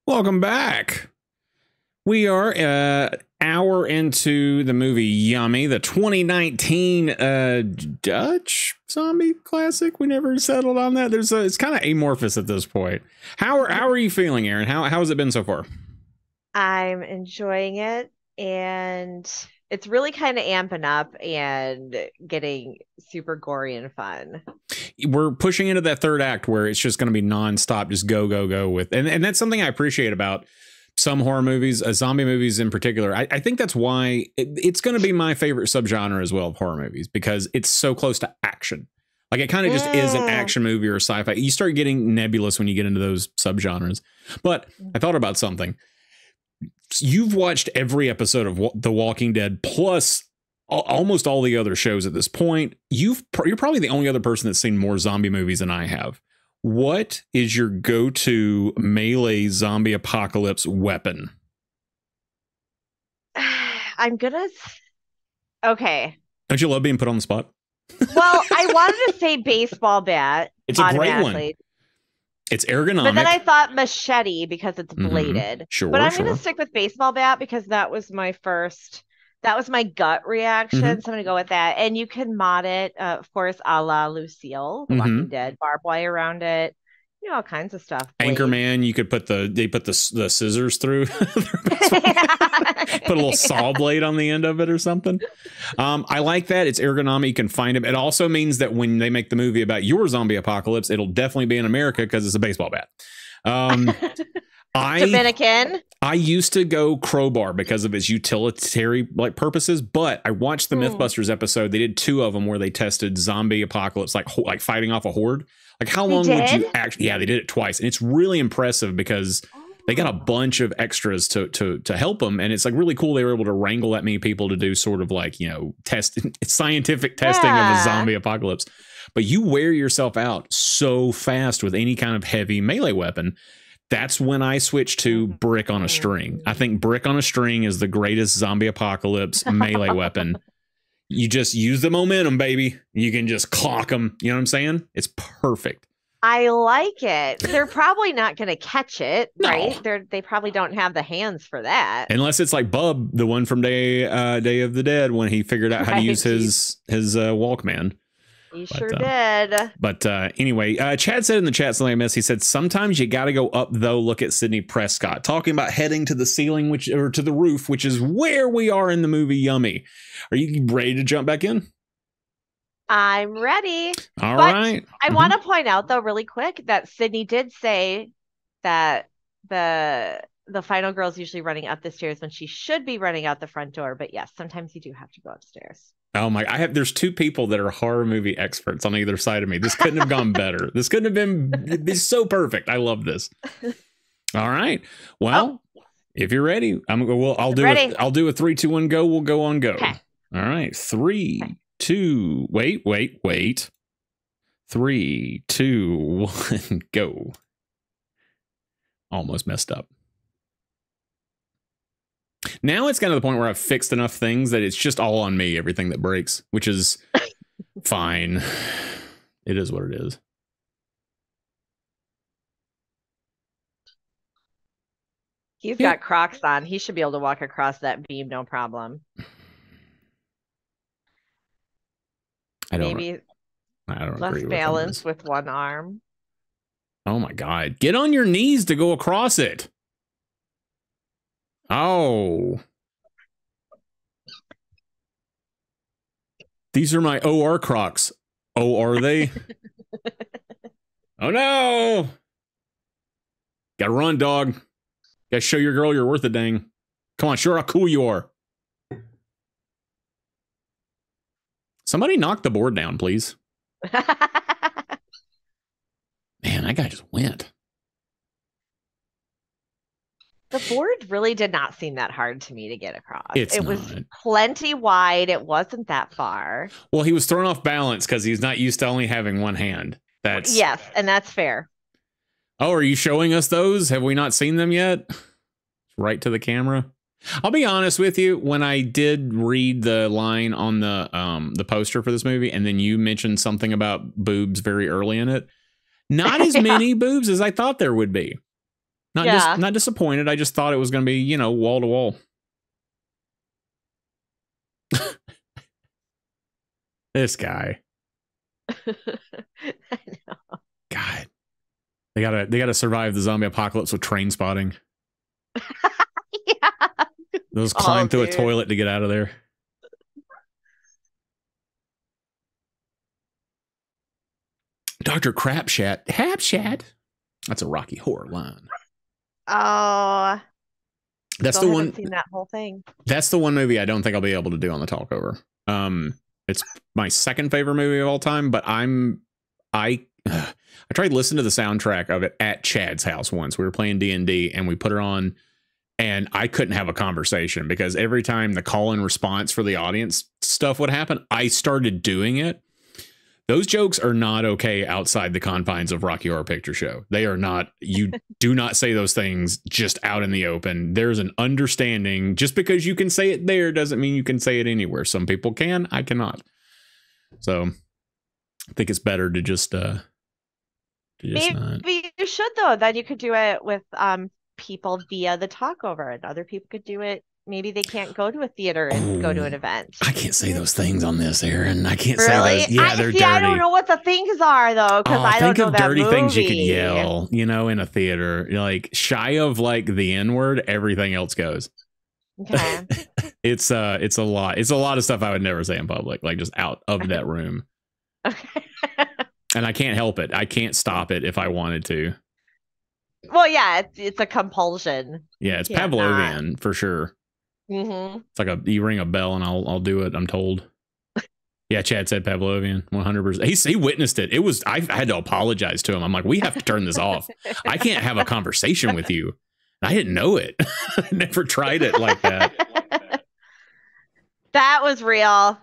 Welcome back. We are an hour into the movie Yummy, the 2019 Dutch zombie classic. We never settled on that. It's kind of amorphous at this point. How are you feeling, Erin? How has it been so far? I'm enjoying it, and it's really kind of amping up and getting super gory and fun. We're pushing into that third act where it's just going to be nonstop, just go, go, go with. And that's something I appreciate about some horror movies, zombie movies in particular. I think that's why it's going to be my favorite subgenre as well of horror movies, because it's so close to action. Like it kind of just is an action movie or sci-fi. You start getting nebulous when you get into those subgenres. But I thought about something. You've watched every episode of The Walking Dead plus almost all the other shows at this point. You're probably the only other person that's seen more zombie movies than I have. What is your go-to melee zombie apocalypse weapon? Okay. Don't you love being put on the spot? Well, I wanted to say baseball bat. It's a great one. It's ergonomic. But then I thought machete because it's bladed. Sure, but I'm going to stick with baseball bat because that was my gut reaction. So I'm going to go with that. And you can mod it, of course, a la Lucille, The Walking Dead, barbed wire around it, all kinds of stuff. Anchorman, you could put the scissors through. Put a little saw blade on the end of it or something. I like that. It's ergonomic. You can find them. It also means that when they make the movie about your zombie apocalypse, it'll definitely be in America because it's a baseball bat. Dominican. I used to go crowbar because of its utilitarian purposes, but I watched the Mythbusters episode. They did 2 of them where they tested zombie apocalypse, like fighting off a horde. Like how long would you actually? Yeah, they did it twice, and it's really impressive because they got a bunch of extras to help them, and it's like really cool. They were able to wrangle that many people to do sort of like scientific testing of a zombie apocalypse. But you wear yourself out so fast with any kind of heavy melee weapon. That's when I switched to brick on a string. I think brick on a string is the greatest zombie apocalypse melee weapon. You just use the momentum, baby. You can just clock them. You know what I'm saying? It's perfect. I like it. They're probably not going to catch it, right? They probably don't have the hands for that. Unless it's like Bub, the one from Day of the Dead, when he figured out how to use his Walkman. He sure did. But anyway, Chad said in the chat something I missed. He said, sometimes you got to go up, though. Look at Sidney Prescott talking about heading to the ceiling, or to the roof, which is where we are in the movie Yummy. Are you ready to jump back in? I'm ready. All right. I want to point out, though, really quick, that Sidney did say that the final girl is usually running up the stairs when she should be running out the front door. But yes, sometimes you do have to go upstairs. Oh my! There's 2 people that are horror movie experts on either side of me. This couldn't have gone better. This couldn't have been. It's so perfect. I love this. All right. Well, if you're ready, I'll do it. I'll do a 3, 2, 1, go. We'll go on go. Okay. All right. 3, 2. Wait. 3, 2, 1, go. Almost messed up. Now it's kind of the point where I've fixed enough things that it's just all on me, everything that breaks, which is fine. It is what it is. He's got Crocs on. He should be able to walk across that beam, no problem. Maybe less balance with one arm. Oh my God. Get on your knees to go across it. Oh. These are my OR Crocs. Oh, are they? Oh no. Gotta run, dog. Gotta show your girl you're worth a dang. Come on, show her how cool you are. Somebody knock the board down, please. Man, that guy just went. The board really did not seem that hard to me to get across. It was plenty wide. It wasn't that far. Well, he was thrown off balance because he's not used to only having one hand. Yes, and that's fair. Oh, are you showing us those? Have we not seen them yet? Right to the camera. I'll be honest with you. When I did read the line on the poster for this movie, and then you mentioned something about boobs very early in it, not as many boobs as I thought there would be. Yeah. Not disappointed. I just thought it was going to be, you know, wall to wall. This guy. I know. God. They gotta survive the zombie apocalypse with train spotting. Yeah. Those climb through a dude. toilet to get out of there. Dr. Crapshat. Hapshat. That's a Rocky Horror line. Oh. That's Still the haven't one. seen that whole thing. That's the one movie I don't think I'll be able to do on the talkover. It's my second favorite movie of all time, but I tried listening to the soundtrack of it at Chad's house once. We were playing D&D and we put her on, and I couldn't have a conversation because every time the call and response for the audience stuff would happen, I started doing it. Those jokes are not okay outside the confines of Rocky Horror Picture Show. They are not. You do not say those things just out in the open. There's an understanding. Just because you can say it there doesn't mean you can say it anywhere. Some people can. I cannot. So I think it's better to just Maybe not. you should though. Then you could do it with people via the talkover, and other people could do it. Maybe they can't go to a theater and go to an event. I can't say those things on this, Erin. I can't Really? say those. Yeah, they're dirty. I don't know what the things are though, because I don't know think of that dirty movie. things you could yell, you know, in a theater. You're like shy of like the N-word, everything else goes. Okay. It's a lot. It's a lot of stuff I would never say in public, like just out of that room. Okay. And I can't help it. I can't stop it if I wanted to. Well, yeah, it's a compulsion. Yeah, it's Pavlovian for sure. Mm-hmm. It's like you ring a bell and I'll do it. I'm told. Yeah, Chad said Pavlovian, 100%. He witnessed it. I had to apologize to him. I'm like, we have to turn this off. I can't have a conversation with you. I didn't know it. I never tried it like that. That was real.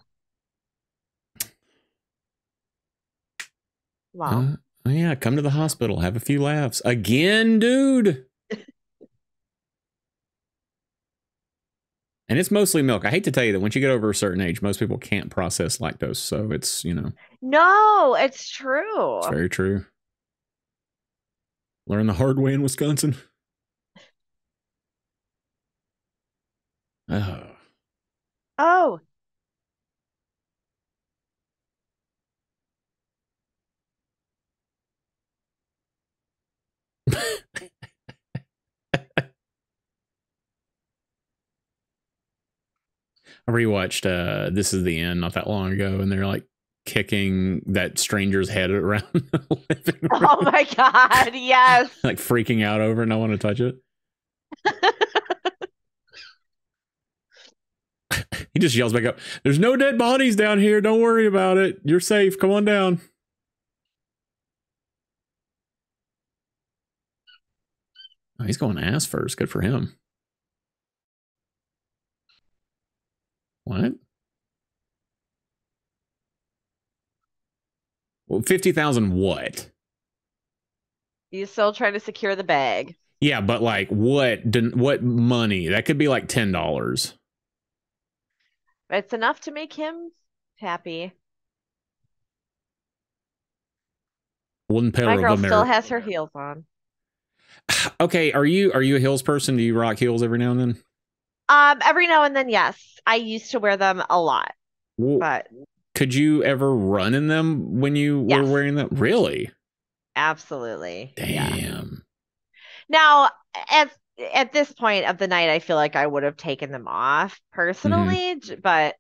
Wow. Yeah, come to the hospital. Have a few laughs. Again, dude. And it's mostly milk. I hate to tell you that once you get over a certain age, most people can't process lactose. So it's, you know. No, it's true. It's very true. Learn the hard way in Wisconsin. Oh. Oh. I rewatched This Is the End not that long ago, and they're like kicking that stranger's head around the living room. Oh my God, yes. Like freaking out over it, and I want to touch it. He just yells back up, "There's no dead bodies down here. Don't worry about it. You're safe. Come on down." Oh, he's going ass first. Good for him. What? Well, 50,000 what? You still trying to secure the bag. Yeah, but like what money? That could be like $10. It's enough to make him happy. One pair My of girl America. still has her heels on. Okay, are you a heels person? Do you rock heels every now and then? Every now and then, yes. I used to wear them a lot. Well, but could you ever run in them when you were wearing them? Really? Absolutely. Damn. Yeah. Now, at this point of the night, I feel like I would have taken them off personally, but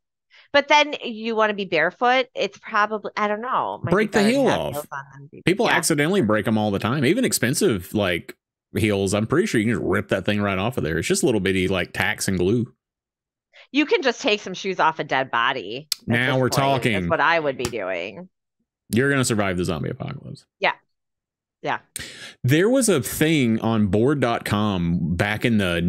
then you want to be barefoot. It's probably, I don't know. Break the heel off. People accidentally break them all the time. Even expensive like heels, I'm pretty sure you can just rip that thing right off of there. It's just a little bitty like tacks and glue. You can just take some shoes off a dead body. Now we're talking. That's what I would be doing. You're going to survive the zombie apocalypse. Yeah. Yeah. There was a thing on board.com back in the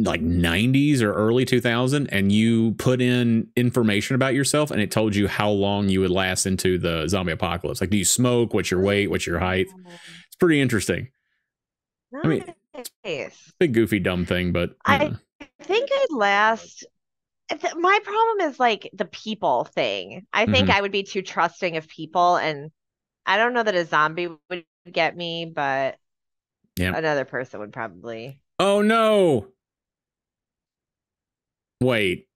like 90s or early 2000, and you put in information about yourself and it told you how long you would last into the zombie apocalypse. Like, do you smoke? What's your weight? What's your height? It's pretty interesting. Nice. I mean, it's a big, goofy, dumb thing, but I think I'd last. My problem is like the people thing. I think I would be too trusting of people, and I don't know that a zombie would get me, but Yeah. Another person would probably. Oh no. Wait.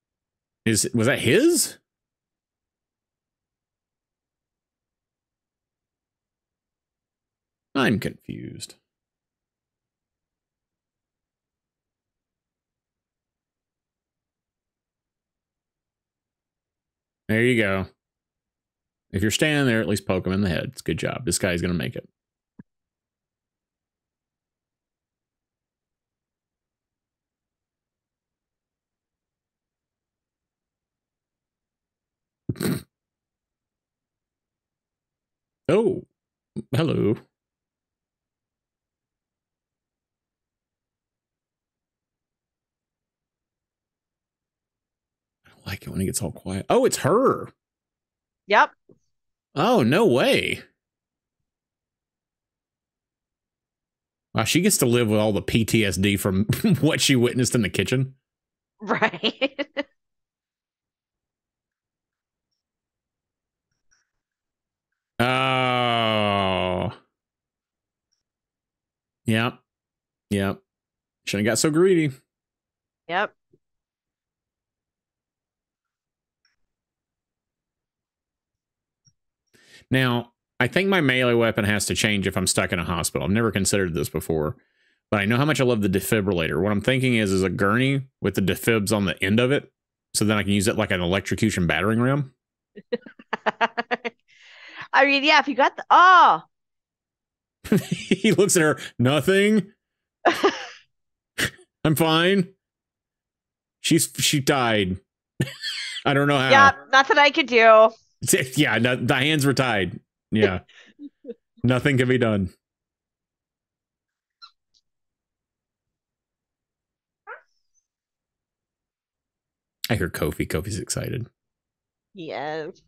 Was that his? I'm confused. There you go. If you're standing there, at least poke him in the head. It's a good job. This guy's going to make it. Oh, hello. I don't like it when it gets all quiet. Oh, it's her. Yep. Oh, no way. Wow, she gets to live with all the PTSD from what she witnessed in the kitchen. Right. Oh. Yep. Yep. Shouldn't have got so greedy. Yep. Now, I think my melee weapon has to change if I'm stuck in a hospital. I've never considered this before, but I know how much I love the defibrillator. What I'm thinking is a gurney with the defibs on the end of it, so then I can use it like an electrocution battering ram. I mean, yeah, if you got the oh. He looks at her, nothing. I'm fine. She died. I don't know how. Yeah, nothing I could do. Yeah, no, the hands were tied. Yeah. Nothing can be done. I hear Kofi. Kofi's excited. Yes.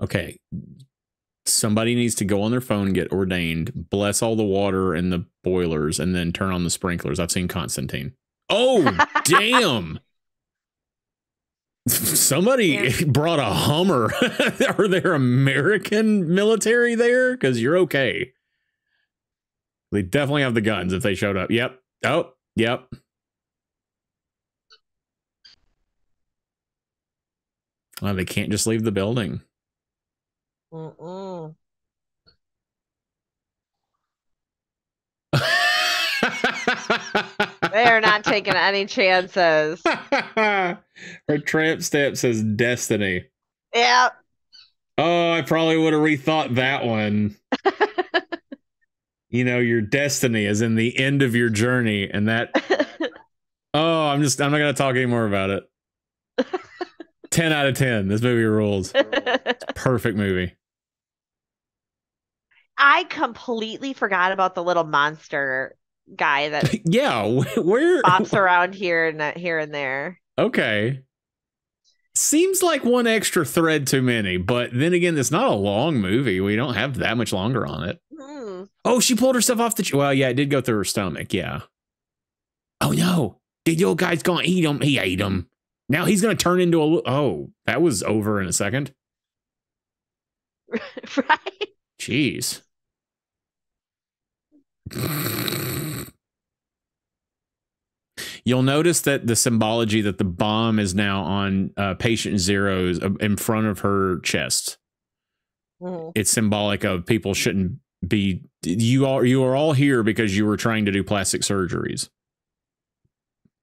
Okay. Somebody needs to go on their phone, get ordained, bless all the water in the boilers, and then turn on the sprinklers. I've seen Constantine. Oh, damn. Somebody brought a Hummer. Are there American military there? Because you're okay. They definitely have the guns if they showed up. Yep. Oh, yep. Well, they can't just leave the building. Mm-mm. They are not taking any chances. Her tramp step says destiny. Yep. Oh, I probably would have rethought that one. You know, your destiny is in the end of your journey, and that. Oh, I'm not going to talk anymore about it. 10 out of 10. This movie rules. Perfect movie. I completely forgot about the little monster guy that yeah, where bops around here and there. Okay. Seems like one extra thread too many, but then again, it's not a long movie. We don't have that much longer on it. Mm. Oh, she pulled herself off the... Well, yeah, it did go through her stomach, yeah. Oh, no. The old guy's going to eat him. He ate him. Now he's going to turn into a... Oh, that was over in a second. Right? Jeez. You'll notice that the symbology that the bomb is now on patient zero's in front of her chest. Mm. It's symbolic of people shouldn't be... You are all here because you were trying to do plastic surgeries.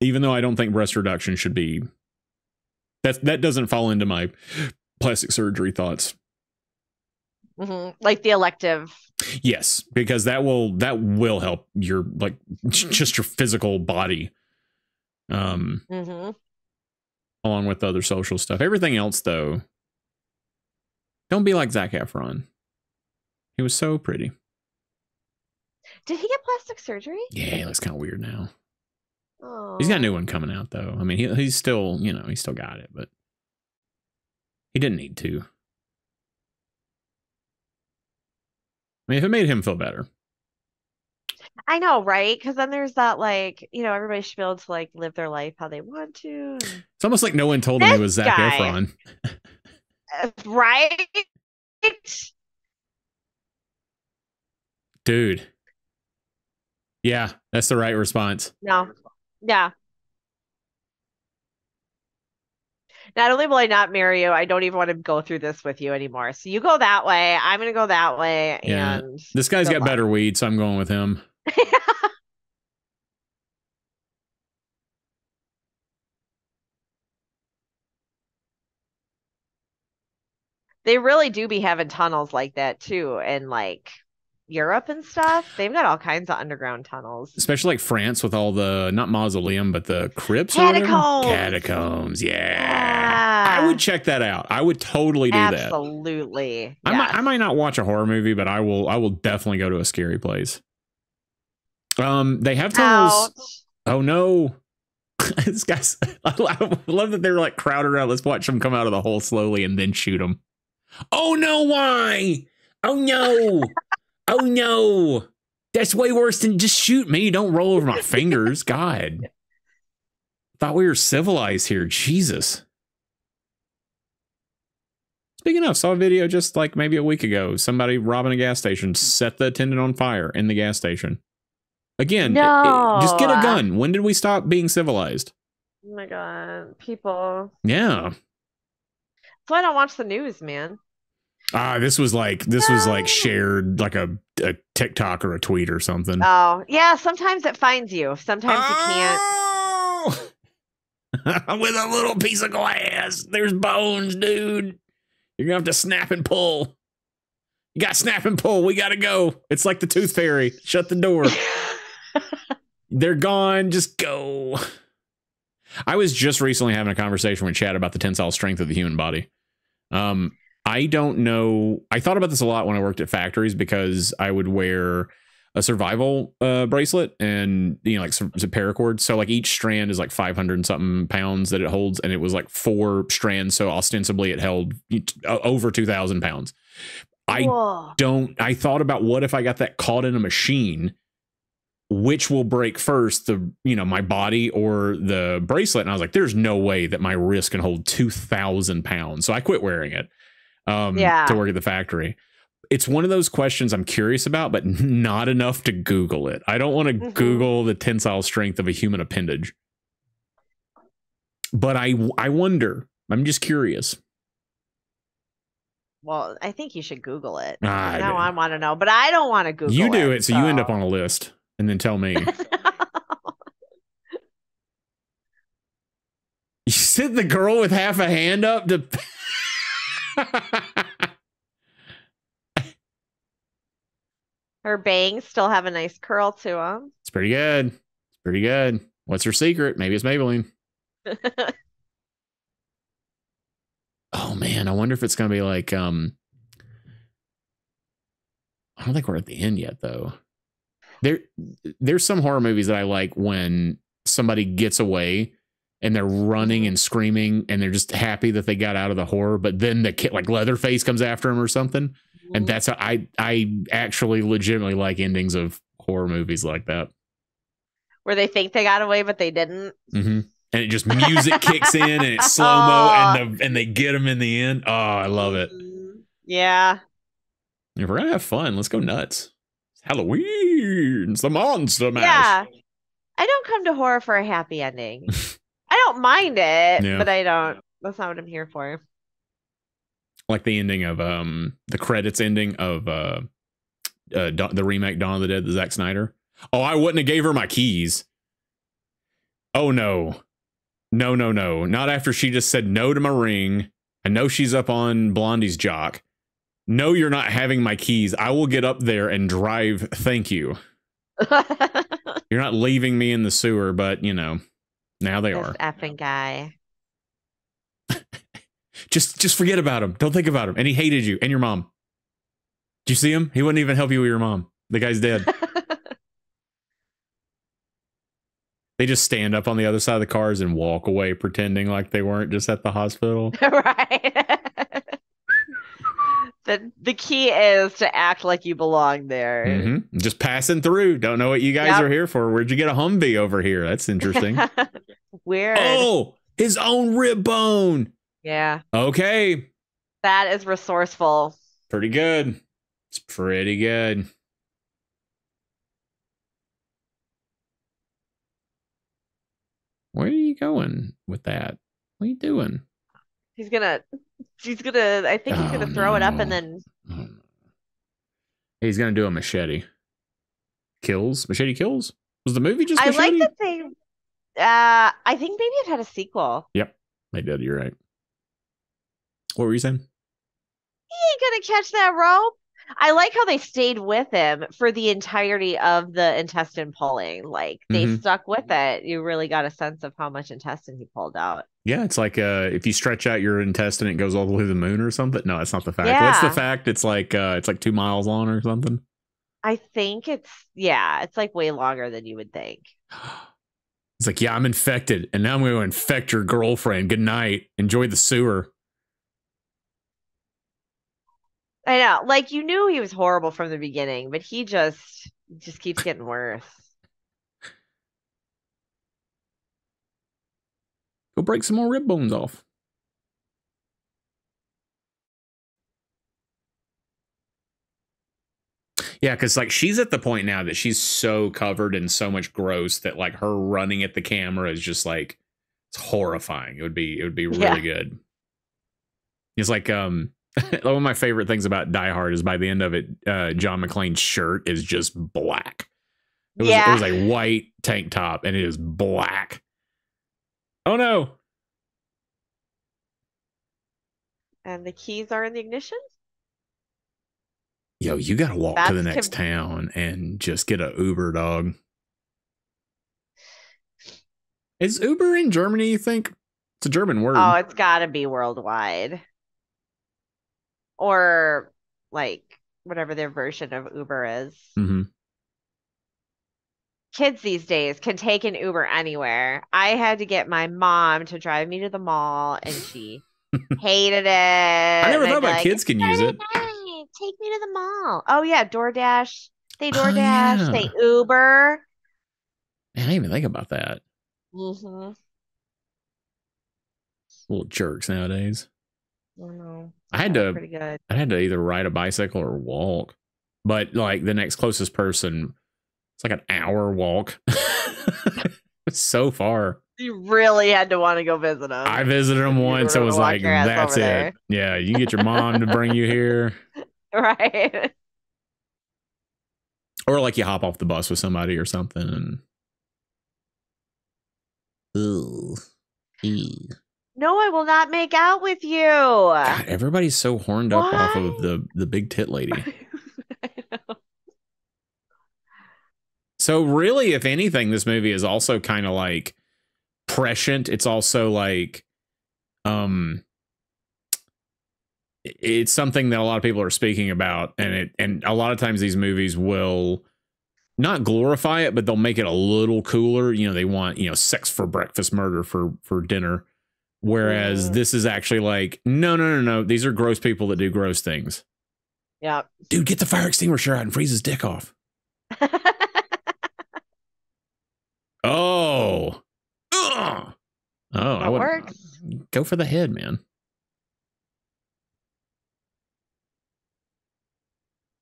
Even though I don't think breast reduction should be... That doesn't fall into my plastic surgery thoughts. Mm-hmm. Like the elective. Yes, because that will help your just your physical body. Mm-hmm. Along with other social stuff. Everything else, though, don't be like Zac Efron. He was so pretty. Did he get plastic surgery? Yeah, he looks kind of weird now. Oh. He's got a new one coming out, though. I mean, he's still, he's still got it, but he didn't need to. I mean, if it made him feel better. I know, right? Because then there's that, everybody should be able to, live their life how they want to. It's almost like no one told him he was Zac Efron. Right? Dude. Yeah, that's the right response. No. Yeah. Not only will I not marry you, I don't even want to go through this with you anymore. So you go that way. I'm going to go that way. Yeah. And This guy's got luck. better weed, so I'm going with him. They really do be having tunnels like that too. And like Europe and stuff, they've got all kinds of underground tunnels. Especially like France with all the, not mausoleum, but the crypts Catacombs. or whatever. Catacombs. Yeah. I would check that out. I would totally do that. Absolutely. I might not watch a horror movie, but I will definitely go to a scary place. They have tunnels. Ouch. Oh no. This guy's, I love that they're like crowded around. Let's watch them come out of the hole slowly and then shoot them. Oh no, why? Oh no. Oh no. That's way worse than just shoot me. Don't roll over my fingers. God. Thought we were civilized here. Jesus. Speaking of, saw a video just like maybe a week ago. Somebody robbing a gas station, set the attendant on fire in the gas station. Again, just get a gun. When did we stop being civilized? Oh my God. People. Yeah. So I don't watch the news, man. This was like shared like a TikTok or a tweet or something. Oh, yeah. Sometimes it finds you. Sometimes you can't. With a little piece of glass. There's bones, dude. You're going to have to snap and pull. You got snap and pull. We got to go. It's like the Tooth Fairy. Shut the door. They're gone. Just go. I was just recently having a conversation with Chad about the tensile strength of the human body. I don't know. I thought about this a lot when I worked at factories because I would wear a survival bracelet and, you know, like some paracord. So like each strand is like 500 and something pounds that it holds. And it was like 4 strands. So ostensibly it held over 2,000 pounds. I thought about what if I got that caught in a machine, which will break first, my body or the bracelet. And I was like, there's no way that my wrist can hold 2,000 pounds. So I quit wearing it. To work at the factory. It's one of those questions I'm curious about, but not enough to Google it. I don't want to Google the tensile strength of a human appendage. But I wonder. I'm just curious. Well, I think you should Google it. Now I want to know, but I don't want to Google it. You do it, so you end up on a list and then tell me. You said the girl with half a hand up to... Her bangs still have a nice curl to them. It's pretty good. It's pretty good. What's her secret? Maybe it's Maybelline. Oh man, I wonder if it's gonna be like I don't think we're at the end yet though. There's some horror movies that I like when somebody gets away and they're running and screaming and they're just happy that they got out of the horror, but then the kid like Leatherface comes after him or something. And that's how I actually legitimately like endings of horror movies like that. Where they think they got away, but they didn't. And it just music kicks in and it's slow-mo and they get them in the end. Oh, I love it. Yeah. If we're gonna have fun, let's go nuts. It's Halloween. It's the Monster Mash. Yeah. I don't come to horror for a happy ending. I don't mind it, but I don't. That's not what I'm here for. Like the ending of the credits ending of the remake Dawn of the Dead, the Zack Snyder. Oh, I wouldn't have gave her my keys. Oh no. No. Not after she just said no to my ring. I know she's up on Blondie's jock. No, you're not having my keys. I will get up there and drive. Thank you. You're not leaving me in the sewer, but you know, now they are. Effing guy. Just forget about him. Don't think about him. And he hated you and your mom. Did you see him? He wouldn't even help you with your mom. The guy's dead. They just stand up on the other side of the cars and walk away pretending like they weren't just at the hospital. Right. The key is to act like you belong there. Just passing through. Don't know what you guys are here for. Where'd you get a Humvee over here? That's interesting. Weird. Oh, his own rib bone. Yeah. Okay. That is resourceful. Pretty good. It's pretty good. Where are you going with that? What are you doing? He's gonna, I think he's gonna throw it up and then. Oh. He's gonna do a machete. Kills? Machete kills? Was the movie just machete? I like that they, I think maybe it had a sequel. Yep, they did. You're right. What were you saying? He ain't gonna catch that rope. I like how they stayed with him for the entirety of the intestine pulling. Like they stuck with it. You really got a sense of how much intestine he pulled out. Yeah, it's like if you stretch out your intestine, it goes all the way to the moon or something. No, it's not the fact. Yeah. What's the fact? It's like 2 miles long or something. I think it's like way longer than you would think. It's like, yeah, I'm infected, and now I'm going to infect your girlfriend. Good night. Enjoy the sewer. I know. Like you knew he was horrible from the beginning, but he just keeps getting worse. Go break some more rib bones off. Yeah, because like she's at the point now that she's so covered in so much gross that like her running at the camera is just like it's horrifying. It would be really good. It's like one of my favorite things about Die Hard is by the end of it, John McClane's shirt is just black. It was a white tank top and it is black. Oh no. And the keys are in the ignition? Yo, you gotta walk to the next town and just get an Uber, dog. Is Uber in Germany, you think? It's a German word. Oh, it's gotta be worldwide. Or like whatever their version of Uber is. Kids these days can take an Uber anywhere. I had to get my mom to drive me to the mall and she hated it. I never thought about kids can use it. Take me to the mall. Oh yeah, DoorDash. They DoorDash. They Uber. Man, I didn't even think about that. Little jerks nowadays. I had to either ride a bicycle or walk, but like the next closest person, it's like an hour walk. It's so far. You really had to want to go visit them. I visited them once. I was like, that's it. There. Yeah, you can get your mom to bring you here. Right. Or like you hop off the bus with somebody or something. And... No, I will not make out with you. God, everybody's so horned up off of the big tit lady. I know. So really, if anything, this movie is also kind of like prescient. It's also like, it's something that a lot of people are speaking about, and a lot of times these movies will not glorify it, but they'll make it a little cooler. You know, they want, you know, sex for breakfast, murder for dinner. Whereas this is actually like, no. These are gross people that do gross things. Yeah. Dude, get the fire extinguisher out and freeze his dick off. Oh. Oh, that works. Go for the head, man.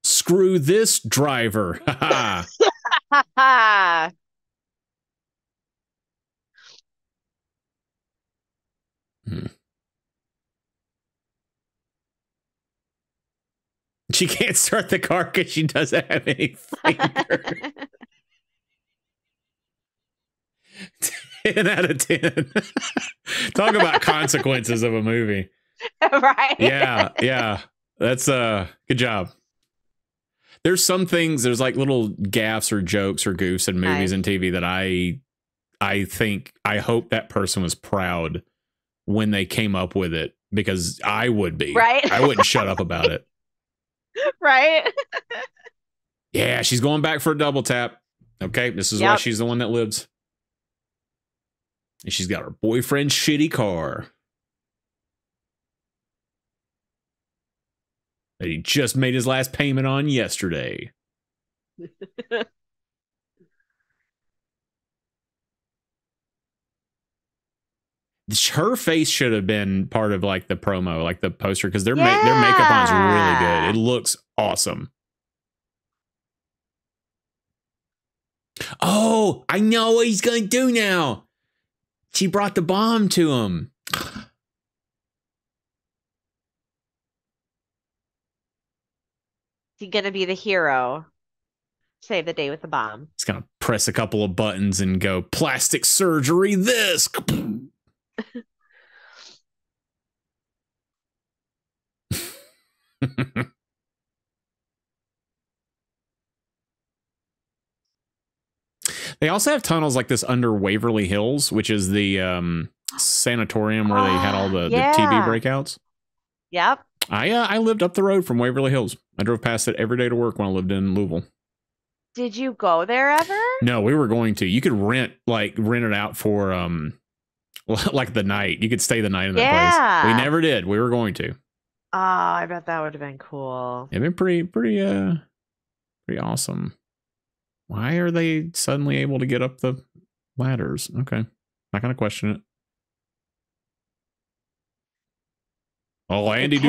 Screw this driver. Ha ha. She can't start the car because she doesn't have any finger. 10 out of 10. Talk about consequences of a movie. Right. Yeah. That's good job. There's some things, there's like little gaffes or jokes or goofs in movies and TV that I hope that person was proud when they came up with it, because I would be. Right. I wouldn't shut up about it. Right. Yeah, she's going back for a double tap. Okay, this is why she's the one that lives. And she's got her boyfriend's shitty car that he just made his last payment on yesterday. Her face should have been part of like the promo, like the poster, because their makeup on is really good. It looks awesome. Oh, I know what he's gonna do now. She brought the bomb to him. He's gonna be the hero. Save the day with the bomb. He's gonna press a couple of buttons and go plastic surgery this. They also have tunnels like this under Waverly Hills, which is the sanatorium where they had all the TB breakouts. Yep. I lived up the road from Waverly Hills. I drove past it every day to work when I lived in Louisville. Did you go there ever? No, we were going to. You could rent it out for like the night. You could stay the night in that place. We never did. We were going to. Oh, I bet that would have been cool. It'd been pretty awesome. Why are they suddenly able to get up the ladders? Okay. Not gonna question it. Oh, Andy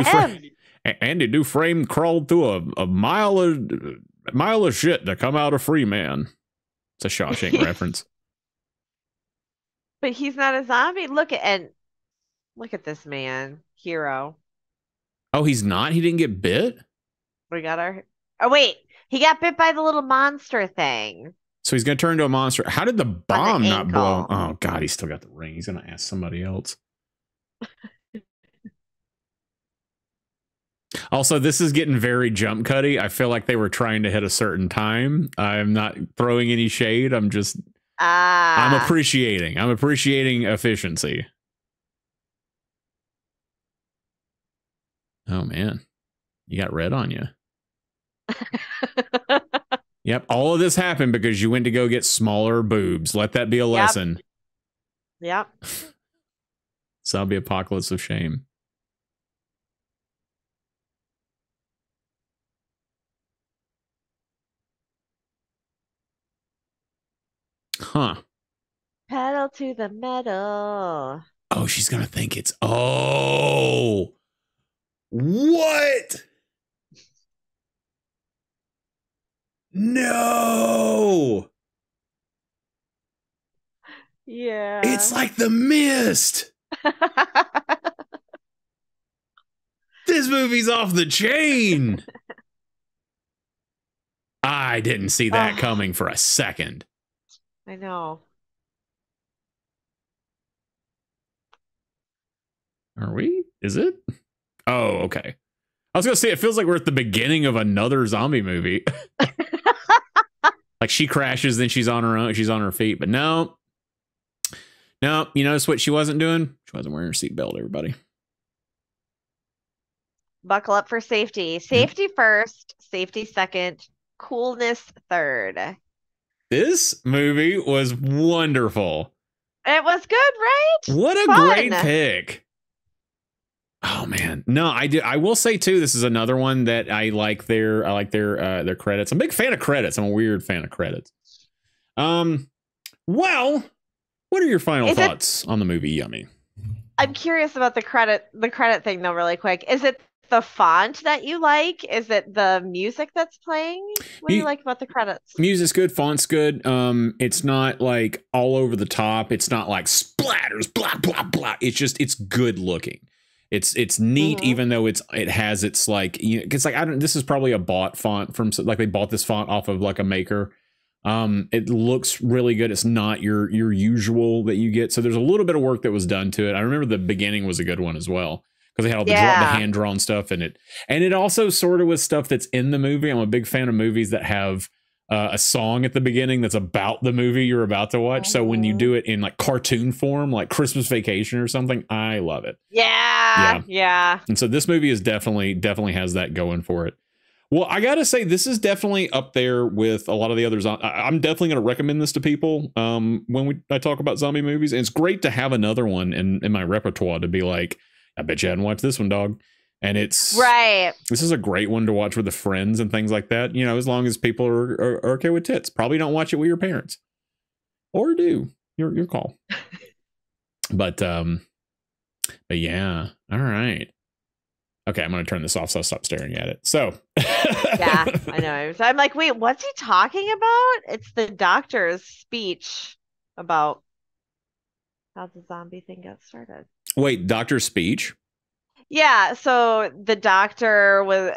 Dufresne crawled through a mile of shit to come out a free man. It's a Shawshank reference. But he's not a zombie. Look at this man, hero. Oh, he's not? He didn't get bit? We got our... Oh, wait. He got bit by the little monster thing. So he's going to turn into a monster. How did the bomb not blow? Oh, God, he's still got the ring. He's going to ask somebody else. Also, this is getting very jump cutty. I feel like they were trying to hit a certain time. I'm not throwing any shade. I'm just... I'm appreciating efficiency. Oh, man. You got red on you. Yep. All of this happened because you went to go get smaller boobs. Let that be a lesson. Yep. Zombie apocalypse of shame. Huh. Pedal to the metal. Oh, she's going to think it's... Oh. What? No. Yeah. It's like The Mist. This movie's off the chain. I didn't see that coming for a second. I know. Are we? Is it? Oh, okay. I was going to say, it feels like we're at the beginning of another zombie movie. Like she crashes, then she's on her own. She's on her feet. But no. No, you notice what she wasn't doing? She wasn't wearing her seatbelt, everybody. Buckle up for safety. Safety first, safety second, coolness third. This movie was wonderful. It was good, right? What a great pick. Oh man. No, I will say too, this is another one that I like their credits. I'm a big fan of credits. I'm a weird fan of credits. Well, what are your final thoughts on the movie Yummy? I'm curious about the credit thing though, really quick. Is it the font that you like? Is it the music that's playing? What do you like about the credits? Music's good, font's good. It's not like all over the top. It's not like splatters, blah, blah, blah. It's good looking. It's neat, even though it has its like, you know, it's like, this is probably a bought font from, like they bought this font off of like a maker. It looks really good. It's not your usual that you get. So there's a little bit of work that was done to it. I remember the beginning was a good one as well, because they had all the hand drawn stuff in it. And it also sort of was stuff that's in the movie. I'm a big fan of movies that have a song at the beginning that's about the movie you're about to watch. So when you do it in like cartoon form, like Christmas Vacation or something, I love it. Yeah. And so this movie is definitely has that going for it. Well, I gotta say, this is definitely up there with a lot of the others. I'm definitely going to recommend this to people when I talk about zombie movies. And it's great to have another one in my repertoire to be like, I bet you hadn't watched this one, dog. And it's right. This is a great one to watch with the friends and things like that. You know, as long as people are okay with tits. Probably don't watch it with your parents, or do your call. But yeah. All right. Okay, I'm going to turn this off so I'll stop staring at it. So, yeah, I know. So I'm like, wait, what's he talking about? It's the doctor's speech about how the zombie thing got started. Wait, doctor's speech? Yeah, so the doctor was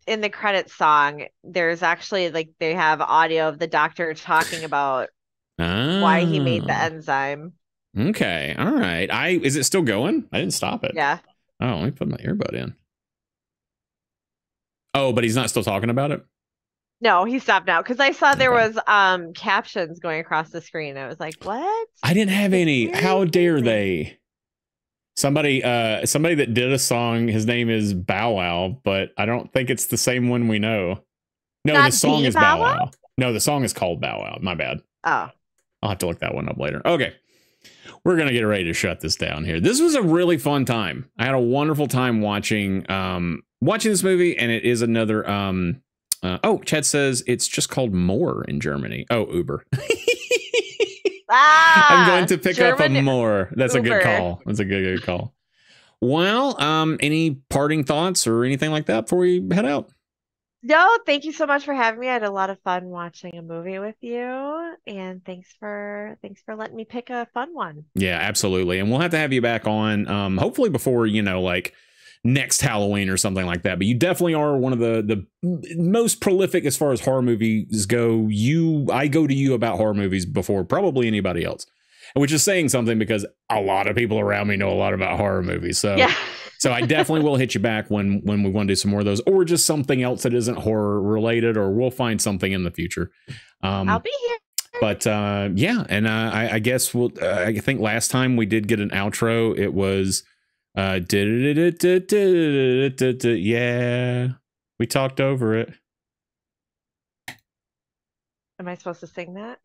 in the credits song. There's actually like they have audio of the doctor talking about why he made the enzyme. Okay, all right. Is it still going? I didn't stop it. Yeah. Oh, let me put my earbud in. Oh, but he's not still talking about it? No, he stopped now because I saw there was captions going across the screen. I was like, what? I didn't have any. How dare they? Somebody that did a song, his name is Bow Wow, but I don't think it's the same one we know. No, the song is Bow Wow. No, the song is called Bow Wow. My bad. Oh. I'll have to look that one up later. Okay. We're going to get ready to shut this down here. This was a really fun time. I had a wonderful time watching this movie, and it is another Chad says it's just called More in Germany. Oh, Uber. I'm going to pick up a More. That's Uber. A good call. That's a good call. Well, any parting thoughts or anything like that before we head out? No, thank you so much for having me. I had a lot of fun watching a movie with you, and thanks for letting me pick a fun one. Yeah, absolutely. And we'll have to have you back on hopefully before, like next Halloween or something like that. But you definitely are one of the most prolific as far as horror movies go. I go to you about horror movies before probably anybody else, which is saying something because a lot of people around me know a lot about horror movies. So yeah. So I definitely will hit you back when we want to do some more of those, or just something else that isn't horror related, or we'll find something in the future. I'll be here. But yeah, and I guess I think last time we did get an outro. It was yeah, we talked over it. Am I supposed to sing that?